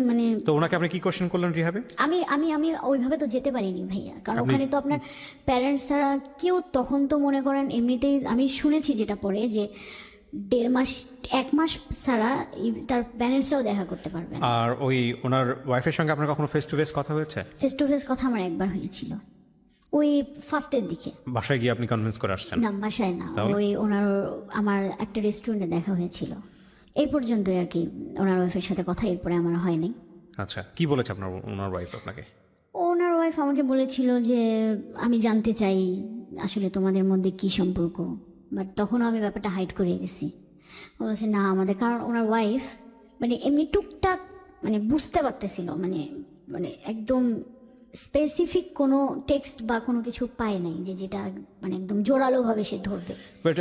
মানে তো ওনাকে আপনি কি কোশ্চেন করলেন রিহেবে? আমি আমি আমি ওইভাবে তো যেতে পারিনি ভাইয়া, কারণ ওখানে তো আপনার প্যারেন্টস ছাড়া কেউ, তখন তো মনে করেন এমনিতেই আমি শুনেছি যেটা পরে যে 1.5 মাস 1 মাস ছাড়া তার প্যারেন্টসরাও দেখা করতে পারবে না। আর ওই ওনার ওয়াইফের সঙ্গে আপনার কখনো ফেস টু ফেস কথা হয়েছে? ফেস টু ফেস কথা আমার একবার হয়েছিল, ওই ফার্স্টের দিকে। বাসায় গিয়ে আপনি কনভিন্স করে আসছেন? না, বাসায় না, ওই আমার একটা রেস্টুরেন্টে দেখা হয়েছিল, এই পর্যন্তই আর কি ওনার ওয়াইফের সাথে কথা, এরপরে আমার হয়নি। আচ্ছা, কি বলেছে আপনার ওনার ওয়াইফ আপনাকে? ওনার ওয়াইফ আমাকে বলেছিল যে আমি জানতে চাই আসলে তোমাদের মধ্যে কি সম্পর্ক, বাট তখনও আমি ব্যাপারটা হাইড করে গেছি। ও বলছে না আমাদের, কারণ ওনার ওয়াইফ এমনি টুকটাক বুঝতে পারতেছিল, একদম স্পেসিফিক কোনো টেক্সট বা কোনো কিছু পায় নাই যে যেটা একদম জোরালো ভাবে সে ধরবে। বাট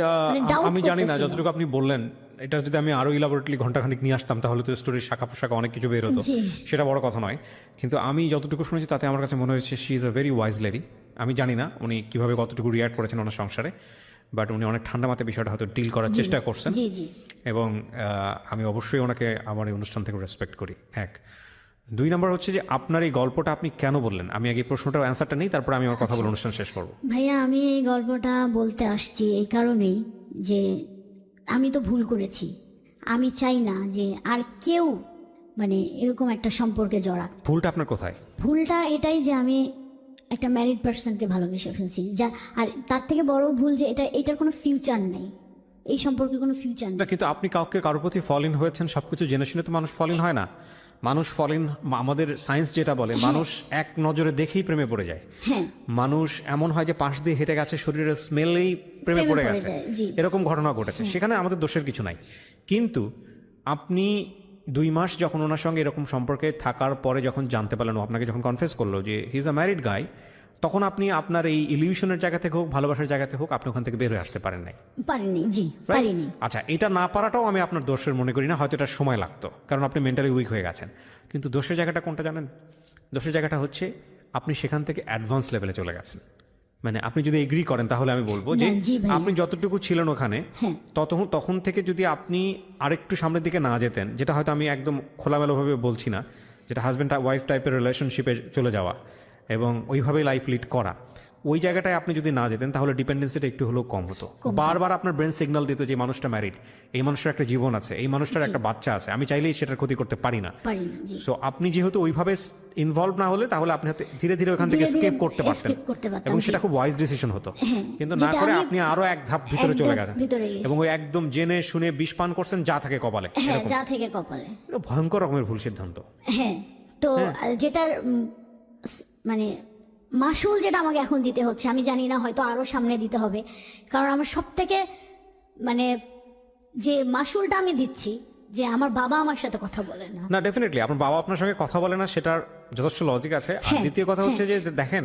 doubt আমি জানি না, করতেছিল। যতটুকু আপনি বললেন এটা যদি আমি আরো ইলাবোরেটলি ঘন্টাখানিক নিয়ে আসতাম তাহলে তো স্টোরির শাখা পোশাকা অনেক কিছু বের হতো, জি। সেটা বড় কথা নয়। কিন্তু আমি যতটুকু শুনেছি তাতে আমার কাছে মনে হয়েছে she is a very wise lady. আমি জানি না উনি কিভাবে কতটুকু রিয়াক্ট করেছেন ওনার সংসারে, বাট উনি অনেক ঠান্ডা মাথায় বিষয়টা হয়তো ডিল করার চেষ্টা করছেন। জি জি। এবং আমি অবশ্যই ওনাকে আমার এই অনুষ্ঠান থেকে রেসপেক্ট করি। 1 2 নম্বর হচ্ছে যে আপনার এই গল্পটা আপনি কেন বললেন? আমি আগে প্রশ্নটার অ্যান্সারটা নেই, তারপর আমি আমার কথা বলে অনুষ্ঠান শেষ করবো। ভাইয়া, আমি এই গল্পটা বলতে আসছি এই কারণেই যে আমি তো ভুল করেছি, আমি চাই না যে আর কেউ এরকম একটা সম্পর্কে জড়াক। ভুলটা আপনার কোথায়? ভুলটা এটাই যে আমি একটা ম্যারিড পার্সনকে ভালোবেসে ফেলছি, যা আর তার থেকে বড় ভুল যে এটার কোনো ফিউচার নেই, এই সম্পর্কে কোনো ফিউচার না, নেই। কিন্তু আপনি কারোর প্রতি ফল ইন হয়েছেন, সবকিছু জেনে শুনে তো মানুষ ফল ইন হয় না। মানুষ ফল ইন, আমাদের সায়েন্স যেটা বলে, মানুষ এক নজরে দেখেই প্রেমে পড়ে যায়। হ্যাঁ, মানুষ এমন হয় যে পাশ দিয়ে হেঁটে গেছে, শরীরের স্মেলেই প্রেমে পড়ে গেছে, যায়, জি। এরকম ঘটনা ঘটেছে। সেখানে আমাদের দোষের কিছু নাই। কিন্তু আপনি 2 মাস যখন ওনার সঙ্গে এরকম সম্পর্কে থাকার পরে যখন জানতে পারলেন, ও আপনাকে যখন কনফেস করলো যে হি ইজ আ ম্যারিড গাই, তখন আপনি আপনার এই ইলিউশনের জায়গা থেকে হোক, ভালোবাসার জায়গা থেকে হোক, আপনি ওখান থেকে বের হয়ে আসতে পারেন নাই। পারিনি, জি Right? পারিনি। আচ্ছা, এটা না পারাটাও আমি আপনার দোষের মনে করি না, হয়তো এটা সময় লাগতো, কারণ আপনি মেন্টালি উইক হয়ে গেছেন। কিন্তু দোষের জায়গাটা কোনটা জানেন? দোষের জায়গাটা হচ্ছে আপনি সেখান থেকে অ্যাডভান্স লেভেলে চলে গেছেন। আপনি যদি এগ্রি করেন তাহলে আমি বলবো যে না, জি ভাইয়া। আপনি যতটুকু ছিলেন ওখানে, হ্যাঁ। তখন থেকে যদি আপনি আরেকটু সামনের দিকে না যেতেন, যেটা হয়তো আমি একদম খোলামেলাভাবে বলছি না, যেটা হাজব্যান্ড ওয়াইফ টাইপের রিলেশনশিপে চলে যাওয়া এবং ওইভাবেই লাইফ লিড করা, ওই জায়গাটায় আপনি যদি না যেতেন তাহলে ডিপেন্ডেন্সিটা একটু হলেও কম হতো। বারবার আপনার ব্রেন সিগন্যাল দিত যে মানুষটা ম্যারিড, এই মানুষটার একটা জীবন আছে, এই মানুষটার একটা বাচ্চা আছে, আমি চাইলেই সেটার ক্ষতি করতে পারি না। জি। সো আপনি যেহেতু ওইভাবে ইনভলভ না হলে, তাহলে আপনি ধীরে ধীরে ওখান থেকে ধীরে স্কেপ ধীরে করতে পারতেন, escape করতে পারতাম, এবং জি। সেটা খুব ওয়াইজ ডিসিশন হতো। হ্যাঁ, কিন্তু না যেটা করে আমি আপনি আরো এক ধাপ ভিতরে চলে গেছেন, ভিতরে গেছি। এবং ওই একদম জেনে শুনে বিষ পান করছেন যা থাকে কপালে। হ্যাঁ, এরকম। যা থেকে কপালে। এটা ভয়ঙ্কর রকমের ভুল সিদ্ধান্ত। হ্যাঁ, তো যেটার মাসুল যেটা আমাকে এখন দিতে হচ্ছে, আমি জানি না, হয়তো আরো সামনে দিতে হবে, কারণ আমার সব থেকে যে মাসুলটা আমি দিচ্ছি যে আমার বাবা আমার সাথে কথা বলে না। না, ডেফিনেটলি আপনার বাবা আপনার সঙ্গে কথা বলে না, সেটার যথেষ্ট লজিক আছে। আর হ্যাঁ, দ্বিতীয় কথা হচ্ছে যে দেখেন,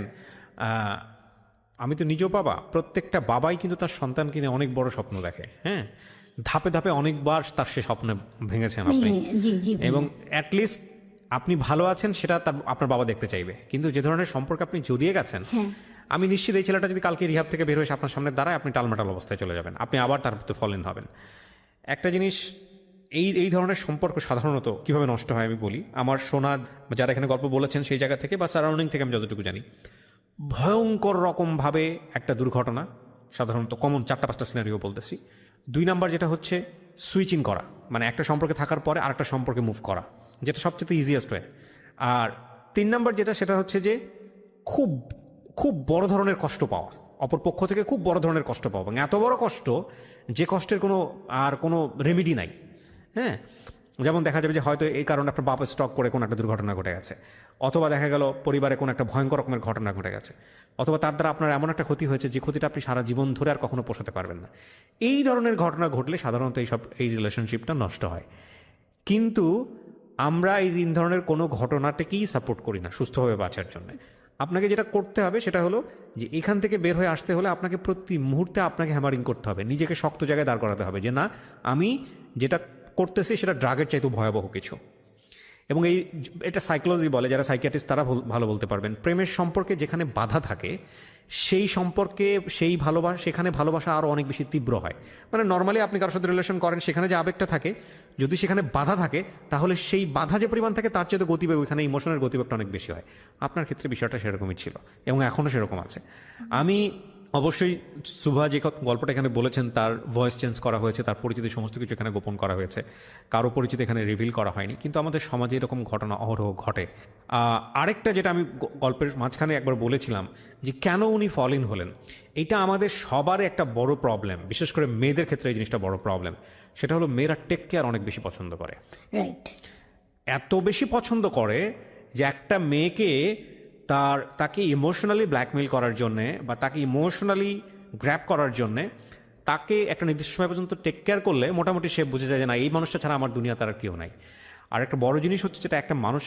আমি তো নিজেও বাবা, প্রত্যেকটা বাবাই কিন্তু তার সন্তানকে নিয়ে অনেক বড় স্বপ্ন দেখে। হ্যাঁ, ধাপে ধাপে অনেকবার তার সে স্বপ্নে ভেঙেছেন আপনি, জি জি ভাইয়া। এবং অ্যাটলিস্ট আপনি ভালো আছেন সেটা আপনার বাবা দেখতে চাইবে। কিন্তু যে ধরনের সম্পর্কে আপনি জড়িয়ে গেছেন, হ্যাঁ। আমি নিশ্চিত এই ছেলেটা যদি কালকে রিহাব থেকে বের হয়ে আপনার সামনে দাঁড়ায়, আপনি টালমাটাল অবস্থায় চলে যাবেন, আপনি আবার তার প্রতি ফল ইন হবেন। একটা জিনিস, এই ধরনের সম্পর্ক সাধারণত কিভাবে নষ্ট হয় আমি বলি। আমার শোনা, যারা এখানে গল্প বলেছেন সেই জায়গা থেকে বা সারাউন্ডিং থেকে আমি যতটুকু জানি, ভয়ঙ্কর রকমভাবে একটা দুর্ঘটনা, সাধারণত কমন 4-5টা সিনারিও বলতেছি। 2 নাম্বার যেটা হচ্ছে সুইচিং করা, একটা সম্পর্কে থাকার পরে আরেকটা সম্পর্কে মুভ করা, যেটা সবচেয়ে ইজিয়েস্ট ওয়ে। আর 3 নাম্বার যেটা, সেটা হচ্ছে যে খুব খুব বড় ধরনের কষ্ট পাওয়া, অপর পক্ষ থেকে খুব বড় ধরনের কষ্ট পাওয়া, এবং এত বড় কষ্ট যে কষ্টের কোনো রেমেডি নাই। হ্যাঁ, যেমন দেখা যাবে যে হয়তো এই কারণে আপনার বাবা স্টক করে কোনো একটা দুর্ঘটনা ঘটে গেছে, অথবা দেখা গেল পরিবারে কোনো একটা ভয়ঙ্কর রকমের ঘটনা ঘটে গেছে, অথবা তার দ্বারা আপনার এমন একটা ক্ষতি হয়েছে যে ক্ষতিটা আপনি সারা জীবন ধরে আর কখনো পোষাতে পারবেন না। এই ধরনের ঘটনা ঘটলে সাধারণত এই রিলেশনশিপটা নষ্ট হয়। কিন্তু আমরা এই তিন ধরনের কোনো ঘটনাটাকেই সাপোর্ট করি না সুস্থভাবে বাঁচার জন্য। আপনাকে যেটা করতে হবে সেটা হলো যে এখান থেকে বের হয়ে আসতে হলে আপনাকে প্রতি মুহূর্তে আপনাকে হ্যামারিং করতে হবে, নিজেকে শক্ত জায়গায় দাঁড় করাতে হবে যে না, আমি যেটা করতেছি সেটা ড্রাগের চাইতে ভয়াবহ কিছু। এবং এটা সাইকোলজি বলে, যারা সাইকিয়াট্রিস্ট তারা ভালো বলতে পারবেন। প্রেমের সম্পর্কে যেখানে বাধা থাকে সেই সম্পর্কে সেখানে ভালোবাসা আরো অনেক বেশি তীব্র হয়। মানে নর্মালি আপনি কারোর সাথে রিলেশন করেন, সেখানে যে আবেগটা থাকে, যদি সেখানে বাধা থাকে তাহলে সেই বাধা যে পরিমাণ থাকে তার চেয়ে গতিবেগ, ওইখানে ইমোশনের গতিবেগটা অনেক বেশি হয়। আপনার ক্ষেত্রে বিষয়টা সেরকমই ছিল এবং এখনো সেরকম আছে। আমি অবশ্যই সুভা যে গল্পটা এখানে বলেছেন তার ভয়েস চেঞ্জ করা হয়েছে, তার পরিচিতি সমস্ত কিছু এখানে গোপন করা হয়েছে, কারো পরিচিতি এখানে রিভিল করা হয়নি, কিন্তু আমাদের সমাজে এরকম ঘটনা অহরহ ঘটে। আরেকটা যেটা আমি গল্পের মাঝখানে একবার বলেছিলাম যে কেন উনি ফল ইন হলেন, এটা আমাদের সবার একটা বড় প্রবলেম, বিশেষ করে মেয়েদের ক্ষেত্রে এই জিনিসটা বড় প্রবলেম। সেটা হলো মেয়েরা টেক কেয়ার অনেক বেশি পছন্দ করে, রাইট। এত বেশি পছন্দ করে যে একটা মেয়েকে তাকে ইমোশনালি ব্ল্যাকমেইল করার জন্যে বা তাকে ইমোশনালি গ্র্যাব করার জন্যে তাকে একটা নির্দিষ্ট সময় পর্যন্ত টেক কেয়ার করলে মোটামুটি সে বুঝে যায় যে না, এই মানুষটা ছাড়া আমার দুনিয়া তার আর কেউ নাই। আর একটা বড় জিনিস হচ্ছে যেটা একটা মানুষ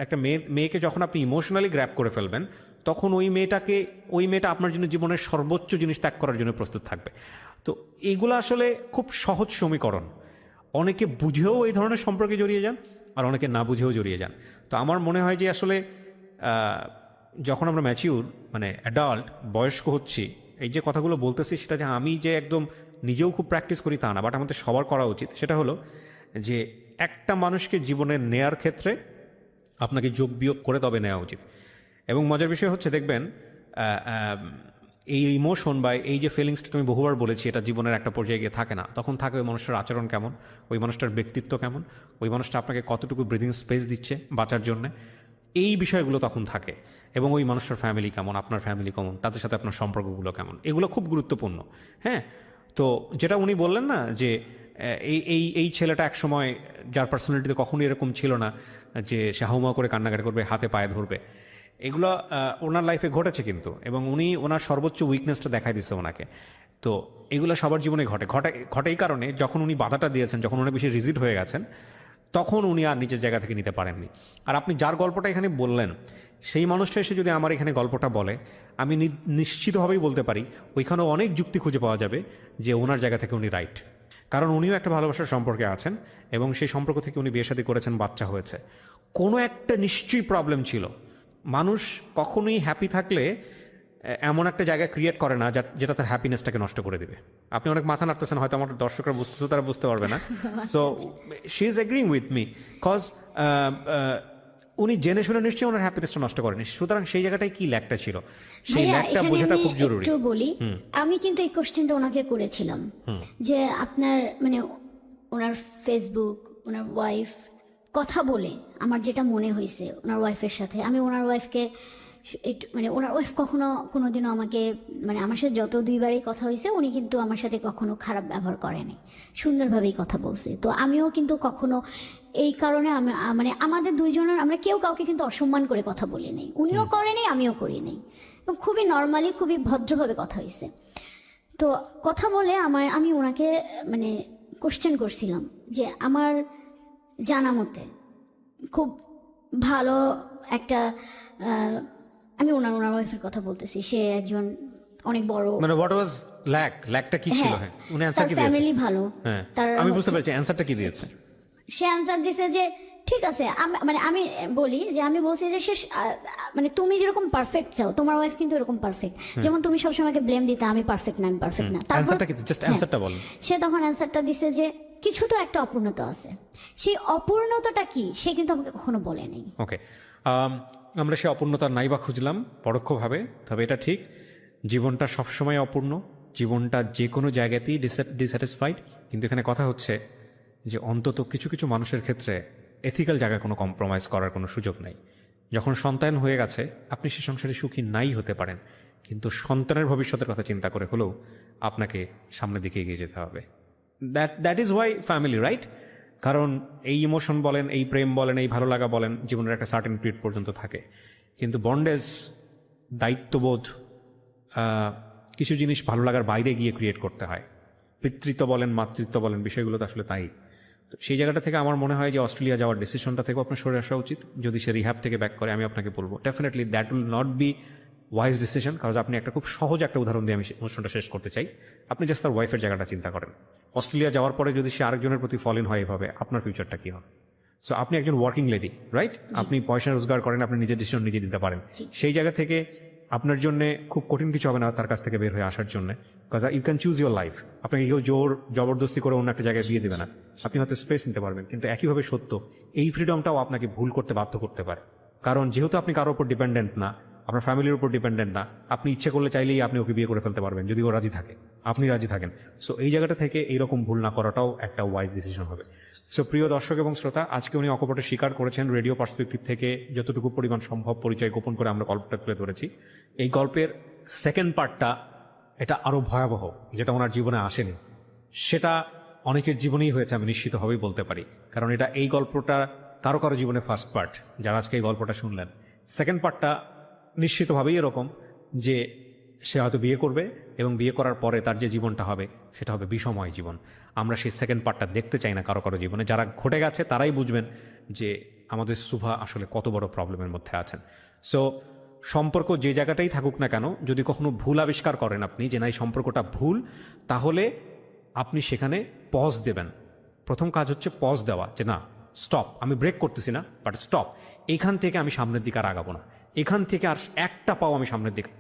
একটা মেয়েকে যখন আপনি ইমোশনালি গ্র্যাব করে ফেলবেন তখন ওই মেয়েটা আপনার জন্য জীবনের সর্বোচ্চ জিনিস ত্যাগ করার জন্য প্রস্তুত থাকবে। তো এইগুলো আসলে খুব সহজ সমীকরণ। অনেকে বুঝেও এই ধরনের সম্পর্কে জড়িয়ে যান, আর অনেকে না বুঝেও জড়িয়ে যান। তো আমার মনে হয় যে আসলে যখন আমরা ম্যাচিউর মানে অ্যাডাল্ট বয়স্ক হচ্ছি, এই যে কথাগুলো বলতেছি সেটা যে আমি যে একদম নিজেও খুব প্র্যাকটিস করি তা না, বাট আমাদের সবার করা উচিত। সেটা হলো যে একটা মানুষকে জীবনে নেয়ার ক্ষেত্রে আপনাকে যোগ বিয়োগ করে তবে নেওয়া উচিত। এবং মজার বিষয় হচ্ছে দেখবেন এই ইমোশন বা এই যে ফিলিংসটা তুমি বহুবার বলেছি, এটা জীবনের একটা পর্যায়ে গিয়ে থাকে না। তখন থাকে ওই মানুষটার আচরণ কেমন, ওই মানুষটার ব্যক্তিত্ব কেমন, ওই মানুষটা আপনাকে কতটুকু ব্রিদিং স্পেস দিচ্ছে বাঁচার জন্য, এই বিষয়গুলো তখন থাকে। এবং ওই মানুষটার ফ্যামিলি কেমন, আপনার ফ্যামিলি কেমন, তাদের সাথে আপনার সম্পর্কগুলো কেমন, এগুলো খুব গুরুত্বপূর্ণ। হ্যাঁ, তো যেটা উনি বললেন না যে এই ছেলেটা এক সময় যার পার্সোনালিটিতে কখনোই এরকম ছিল না যে সে হাউমাউ করে কান্নাকাটি করবে, হাতে পায়ে ধরবে, এগুলো ওনার লাইফে ঘটেছে কিন্তু, এবং উনি ওনার সর্বোচ্চ উইকনেসটা দেখাই দিচ্ছে ওনাকে। তো এগুলো সবার জীবনে ঘটে এই কারণে যখন উনি বাধাটা দিয়েছেন, যখন উনি বেশি রিজিড হয়ে গেছেন, তখন উনি আর নিজের জায়গা থেকে নিতে পারেননি। আর আপনি যার গল্পটা এখানে বললেন সেই মানুষটা এসে যদি আমার এখানে গল্পটা বলে, আমি নিশ্চিতভাবেই বলতে পারি ওইখানেও অনেক যুক্তি খুঁজে পাওয়া যাবে যে ওনার জায়গা থেকে উনি রাইট। কারণ উনিও একটা ভালোবাসার সম্পর্কে আছেন এবং সেই সম্পর্ক থেকে উনি বিয়ে শাদী করেছেন, বাচ্চা হয়েছে, কোনো একটা নিশ্চয়ই প্রবলেম ছিল। মানুষ কখনোই হ্যাপি থাকলে এমন একটা জায়গা ক্রিয়েট করে না যেটা তার হ্যাপিনেসটাকে নষ্ট করে দিবে। আপনি অনেক মাথা নাড়তেছেন, হয়তো আমার দর্শকরা তারা বুঝতে পারবে না। So she is agreeing with me, cause উনি জেনে শুনে নিশ্চয়ই ওনার হ্যাপিনেসটা নষ্ট করেনি। সুতরাং সেই জায়গাটায় কি ল্যাকটা ছিল, সেই ল্যাকটা বোঝাটা খুব জরুরি। একটু বলি, আমি কিন্তু এই কোশ্চেনটা ওনাকে করেছিলাম যে আপনার মানে ওনার ফেসবুক, ওনার ওয়াইফ কথা বলে আমার যেটা মনে হয়েছে ওনার ওয়াইফের সাথে, আমি ওনার ওয়াইফকে মানে ওনার ওয়াইফ কখনো কোনোদিনও আমাকে মানে আমার সাথে যত দুইবারই কথা হয়েছে উনি কিন্তু আমার সাথে কখনো খারাপ ব্যবহার করেনি, সুন্দরভাবেই কথা বলছে। তো আমিও কিন্তু কখনো এই কারণে আমি মানে আমাদের দুইজনের আমরা কেউ কাউকে কিন্তু অসম্মান করে কথা বলি নাই, উনিও করেনি আমিও করি নাই, এবং খুবই নর্মালি খুবই ভদ্রভাবে কথা হয়েছে। তো কথা বলে আমি ওনাকে মানে কোশ্চেন করছিলাম যে আমার জানা মতে খুব ভালো একটা আমি ওনার ওয়াইফের কথা বলতেছি, সে একজন অনেক বড়, মানে হোয়াট ওয়াজ ল্যাকটা কি ছিল? হ্যাঁ, উনি অ্যানসার কি দিয়েছে? ফ্যামিলি ভালো। হ্যাঁ, আমি বুঝতে পেরেছি অ্যানসারটা কি দিয়েছে। সে অ্যানসার দিয়েছে যে ঠিক আছে, মানে আমি বলি যে আমি বলছি যে সে মানে তুমি যেরকম পারফেক্ট চাও তোমার ওয়াইফ কিন্তু এরকম পারফেক্ট, যেমন তুমি সবসময় ব্লেম দিতে আমি পারফেক্ট না, আমি পারফেক্ট না। অ্যানসারটা কি? জাস্ট অ্যানসারটা বলেন। সে তখন অ্যানসারটা দিছে যে কিছু তো একটা অপূর্ণতা আছে, সেই অপূর্ণতাটা কি সে কিন্তু আমাকে কখনো বলেনি। ওকে, আমরা সে অপূর্ণতা নাই বা খুঁজলাম পরোক্ষভাবে, তবে এটা ঠিক জীবনটা সবসময় অপূর্ণ, জীবনটা যে কোনো জায়গাতেই ডিস্যাটিসফাইড। কিন্তু এখানে কথা হচ্ছে যে অন্তত কিছু কিছু মানুষের ক্ষেত্রে এথিক্যাল জায়গায় কোনো কম্প্রোমাইজ করার কোনো সুযোগ নাই। যখন সন্তান হয়ে গেছে আপনি সে সংসারে সুখী নাই হতে পারেন, কিন্তু সন্তানের ভবিষ্যতের কথা চিন্তা করে হলেও আপনাকে সামনের দিকে এগিয়ে যেতে হবে। That is Y family, right? কারণ এই ইমোশন বলেন, এই প্রেম বলেন, এই ভালো লাগা বলেন, জীবনের একটা সার্টেন পিরিয়ড পর্যন্ত থাকে। কিন্তু বন্ডেজ, দায়িত্ববোধ, কিছু জিনিস ভালো লাগার বাইরে গিয়ে ক্রিয়েট করতে হয়। পিতৃত্ব বলেন, মাতৃত্ব বলেন, বিষয়গুলো তো আসলে তাই। তো সেই জায়গাটা থেকে আমার মনে হয় যে অস্ট্রেলিয়া যাওয়ার ডিসিশনটা থেকেও আপনার সরে আসা উচিত। যদি সে রিহ্যাব থেকে ব্যাক করে, আমি আপনাকে বলবো definitely that will not be wise decision. কারণ আপনি একটা খুব সহজ একটা উদাহরণ দিয়ে আমি অনুষ্ঠানটা শেষ করতে চাই। আপনি জাস্ট তার ওয়াইফের জায়গাটা চিন্তা করেন। অস্ট্রেলিয়া যাওয়ার পরে যদি সে আরেকজনের প্রতি ফল ইন হয় এভাবে, আপনার ফিউচারটা কি হবে? সো আপনি একজন ওয়ার্কিং লেডি, রাইট? আপনি পয়সা রোজগার করেন, আপনি নিজের ডিসিশন নিজে দিতে পারেন। সেই জায়গা থেকে আপনার জন্য খুব কঠিন কিছু হবে না তার কাছ থেকে বের হয়ে আসার জন্য। Because you can choose your life. আপনাকে কেউ জবরদস্তি করে অন্য একটা জায়গায় দিয়ে দেবে না। আপনি হয়তো স্পেস নিতে পারবেন, কিন্তু একইভাবে সত্য এই ফ্রিডমটাও আপনাকে ভুল করতে বাধ্য করতে পারে। কারণ যেহেতু আপনি কারোর উপর ডিপেন্ডেন্ট না, আপনার ফ্যামিলির উপর ডিপেন্ডেন্ট না, আপনি ইচ্ছে করলে চাইলেই আপনি ওকে বিয়ে করে ফেলতে পারবেন যদি ও রাজি থাকে, আপনি রাজি থাকেন। সো এই জায়গাটা থেকে এইরকম ভুল না করাটাও একটা ওয়াইজ ডিসিশন হবে। সো প্রিয় দর্শক এবং শ্রোতা, আজকে উনি অকপটে স্বীকার করেছেন রেডিও পার্সপেক্টিভ থেকে যতটুকু পরিমাণ সম্ভব পরিচয় গোপন করে আমরা গল্পটা তুলে ধরেছি। এই গল্পের সেকেন্ড পার্টটা এটা আরো ভয়াবহ, যেটা ওনার জীবনে আসেনি, সেটা অনেকের জীবনেই হয়েছে, আমি নিশ্চিতভাবেই বলতে পারি। কারণ এটা এই গল্পটা কারো কারো জীবনে ফার্স্ট পার্ট, যারা আজকে এই গল্পটা শুনলেন। সেকেন্ড পার্টটা নিশ্চিতভাবেই এরকম যে সে হয়তো বিয়ে করবে এবং বিয়ে করার পরে তার যে জীবনটা হবে সেটা হবে বিষময় জীবন। আমরা সেই সেকেন্ড পার্টটা দেখতে চাই না কারো কারো জীবনে। যারা ঘটে গেছে তারাই বুঝবেন যে আমাদের সুভা আসলে কত বড় প্রবলেমের মধ্যে আছেন। সো সম্পর্ক যে জায়গাটাই থাকুক না কেন, যদি কখনো ভুল আবিষ্কার করেন আপনি যে না এই সম্পর্কটা ভুল, তাহলে আপনি সেখানে পজ দেবেন। প্রথম কাজ হচ্ছে পজ দেওয়া, যে না স্টপ, আমি ব্রেক করতেছি না, বাট স্টপ, এখান থেকে আমি সামনের দিকে আর আগাবো না, এখান থেকে আর একটা পাও আমি সামনের দিকে